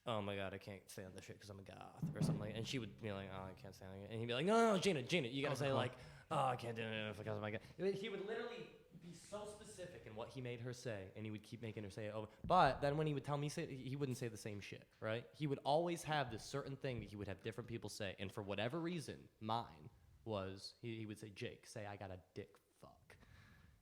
"Oh my God, I can't stand this shit because I'm a goth," or something like that. And she would be like, "Oh, I can't stand it." And he'd be like, No, Gina, you gotta say like, "Oh, I can't do it because of my God." He would literally be so specific in what he made her say, and he would keep making her say it over. But then when he would tell me, he wouldn't say the same shit, right? He would always have this certain thing that he would have different people say, and for whatever reason, mine was he would say, "Jake, say I got a dick fuck,"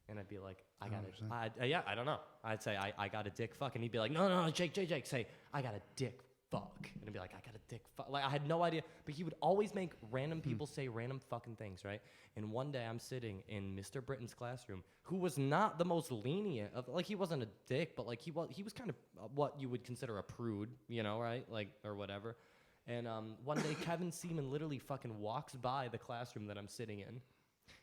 and I'd be like, "I got it." Yeah, I don't know. I'd say I got a dick fuck, and he'd be like, "No, Jake, say I got a dick fuck," and I'd be like, "I got a dick fuck." Like I had no idea, but he would always make random people say random fucking things, right? And one day I'm sitting in Mr. Britton's classroom, who was not the most lenient of, like he wasn't a dick, but like he was kind of what you would consider a prude, you know, right? Like or whatever. And one day Kevin Seaman literally fucking walks by the classroom that I'm sitting in,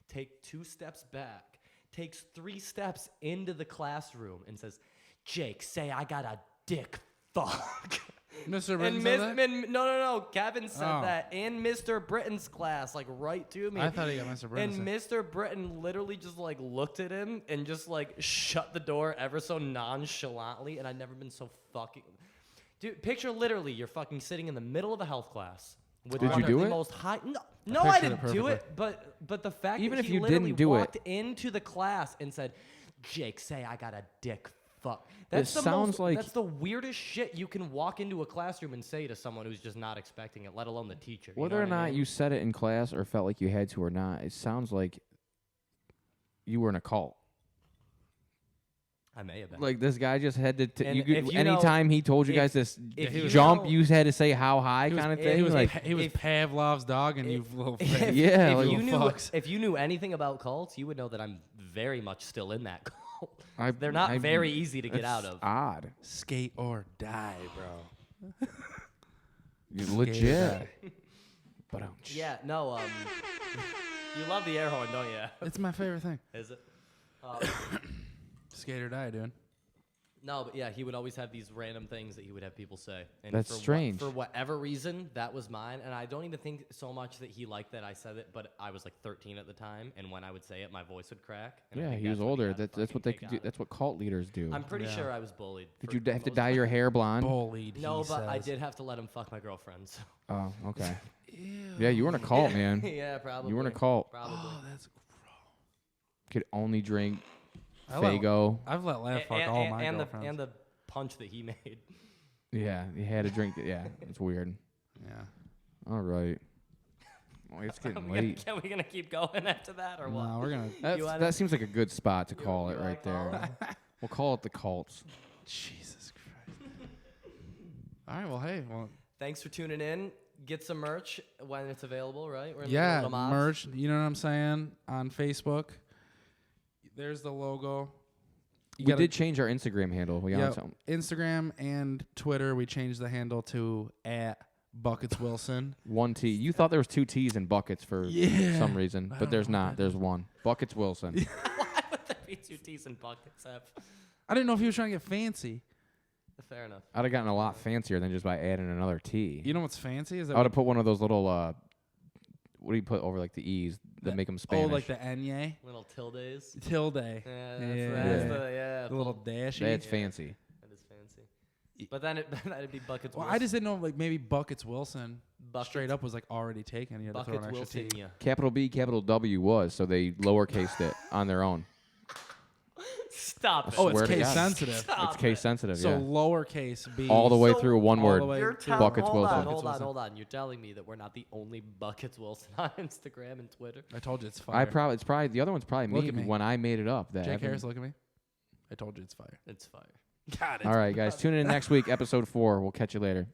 take 2 steps back, takes 3 steps into the classroom, and says, "Jake, say I got a dick fuck."
Mr. Britton
And
said that?
no. Kevin said
Oh.
that in Mr. Britton's class, like right to me.
I thought he got Mr. Britton.
And Mr. Britton literally just like looked at him and just like shut the door ever so nonchalantly. And I'd never been so fucking. Dude, picture literally you're fucking sitting in the middle of a health class with
Did
one
you
of
do
the
it?
most high. No, I
pictured it
didn't do it.
perfectly.
But the fact
Even
that
if
he
you
literally
didn't do it.
walked into the class and said, "Jake, say I got a dick fuck." That's
sounds like-
that's the weirdest shit you can walk into a classroom and say to someone who's just not expecting it, let alone the teacher.
Whether
you
or
know what I
not
mean?
you said it in class or felt like you had to or not, it sounds like you were in a cult.
I may have been.
Like this guy just had to.
And
You could,
if you know-
anytime he told you guys this
if you
jump,
know-
you had to say how high
He was-
kind of
he
thing.
was,
Like
he was Pavlov's dog, and you little
if,
fag.
Yeah,
if
like-
you
little
knew
fucks.
if you knew anything about cults, you would know that I'm very much still in that cult. They're not very easy to get out of.
Odd.
Skate or die, bro.
You're legit. But
Yeah, no. You love the air horn, don't you?
It's my favorite thing.
Is it?
Skate or die, dude.
No, but yeah, he would always have these random things that he would have people say. And
That's strange.
For whatever reason, that was mine. And I don't even think so much that he liked that I said it, but I was like 13 at the time, and when I would say it, my voice would crack. And I
yeah,
think
he was
that's what
older.
got
That's what they
fucking
could do.
kick out
That's what cult leaders do.
of. I'm pretty
Yeah.
sure I was bullied.
Did you
for
have to
most
dye
of
your
it.
hair blonde?
Bullied.
No,
he
but I
says.
did have to let him fuck my girlfriends.
Oh, okay.
Ew.
Yeah, you were in a cult, man.
Yeah, probably.
You were in a cult.
Probably.
Oh, that's.
Could only drink
I let-
Fago.
I've let Laugh fuck all my
and
girlfriends.
the punch that he made.
Yeah, you had to drink. Yeah, it's weird.
Yeah.
All right. Well, it's getting late.
Are we gonna keep going after that or what?
No, we're gonna.
That seems like a good spot to call
you
it
wanna
right
call
there. We'll call it the cults.
Jesus Christ. All right. Well, hey. Well.
Thanks for tuning in. Get some merch when it's available, right? We're in the
Yeah,
middle of mobs.
merch. You know what I'm saying? On Facebook. There's the logo. You
We
gotta-
did change our Instagram handle. We
Yeah,
on something.
Instagram and Twitter. We changed the handle to @BucketsWilson.
One T. You thought there was two T's in buckets for
Yeah.
some reason,
I
but
don't
there's
know what
not.
that
There's one. Buckets Wilson.
Why would there be two T's and buckets?
I didn't know if he was trying to get fancy.
Fair enough.
I'd have gotten a lot fancier than just by adding another T.
You know what's fancy? Is that
I would have put one of those little. What do you put over like the E's that make them Spanish?
Oh, like the Enye?
Little tildes.
Tilde.
Yeah, that's,
Yeah.
that's the
The little dashy.
That's fancy.
That is fancy. But then that'd be buckets.
Well,
Wilson.
I just didn't know like maybe Buckets Wilson
Buckets-
straight up was like already taken. You had to throw an
buckets
extra
Wilson.
T.
Yeah.
Capital B, capital W was, so they lowercased it on their own.
Stop it.
Oh, it's
Swear to
case
God.
sensitive.
Stop
It's case
it.
sensitive,
So
yeah.
lowercase b.
All the way
So
through one
all the
word.
way
You're
to
Buckets
hold
Wilson.
on,
Buckets
hold on,
Wilson.
hold on. You're telling me that we're not the only Buckets Wilson on Instagram and Twitter?
I told you it's fire.
It's probably the other one's probably
Look
me
at me.
when I made it up. That
Jake
Evan-
Harris, look at me. I told you it's fire.
It's fire.
God,
All right, guys, tune in next week, episode 4. We'll catch you later.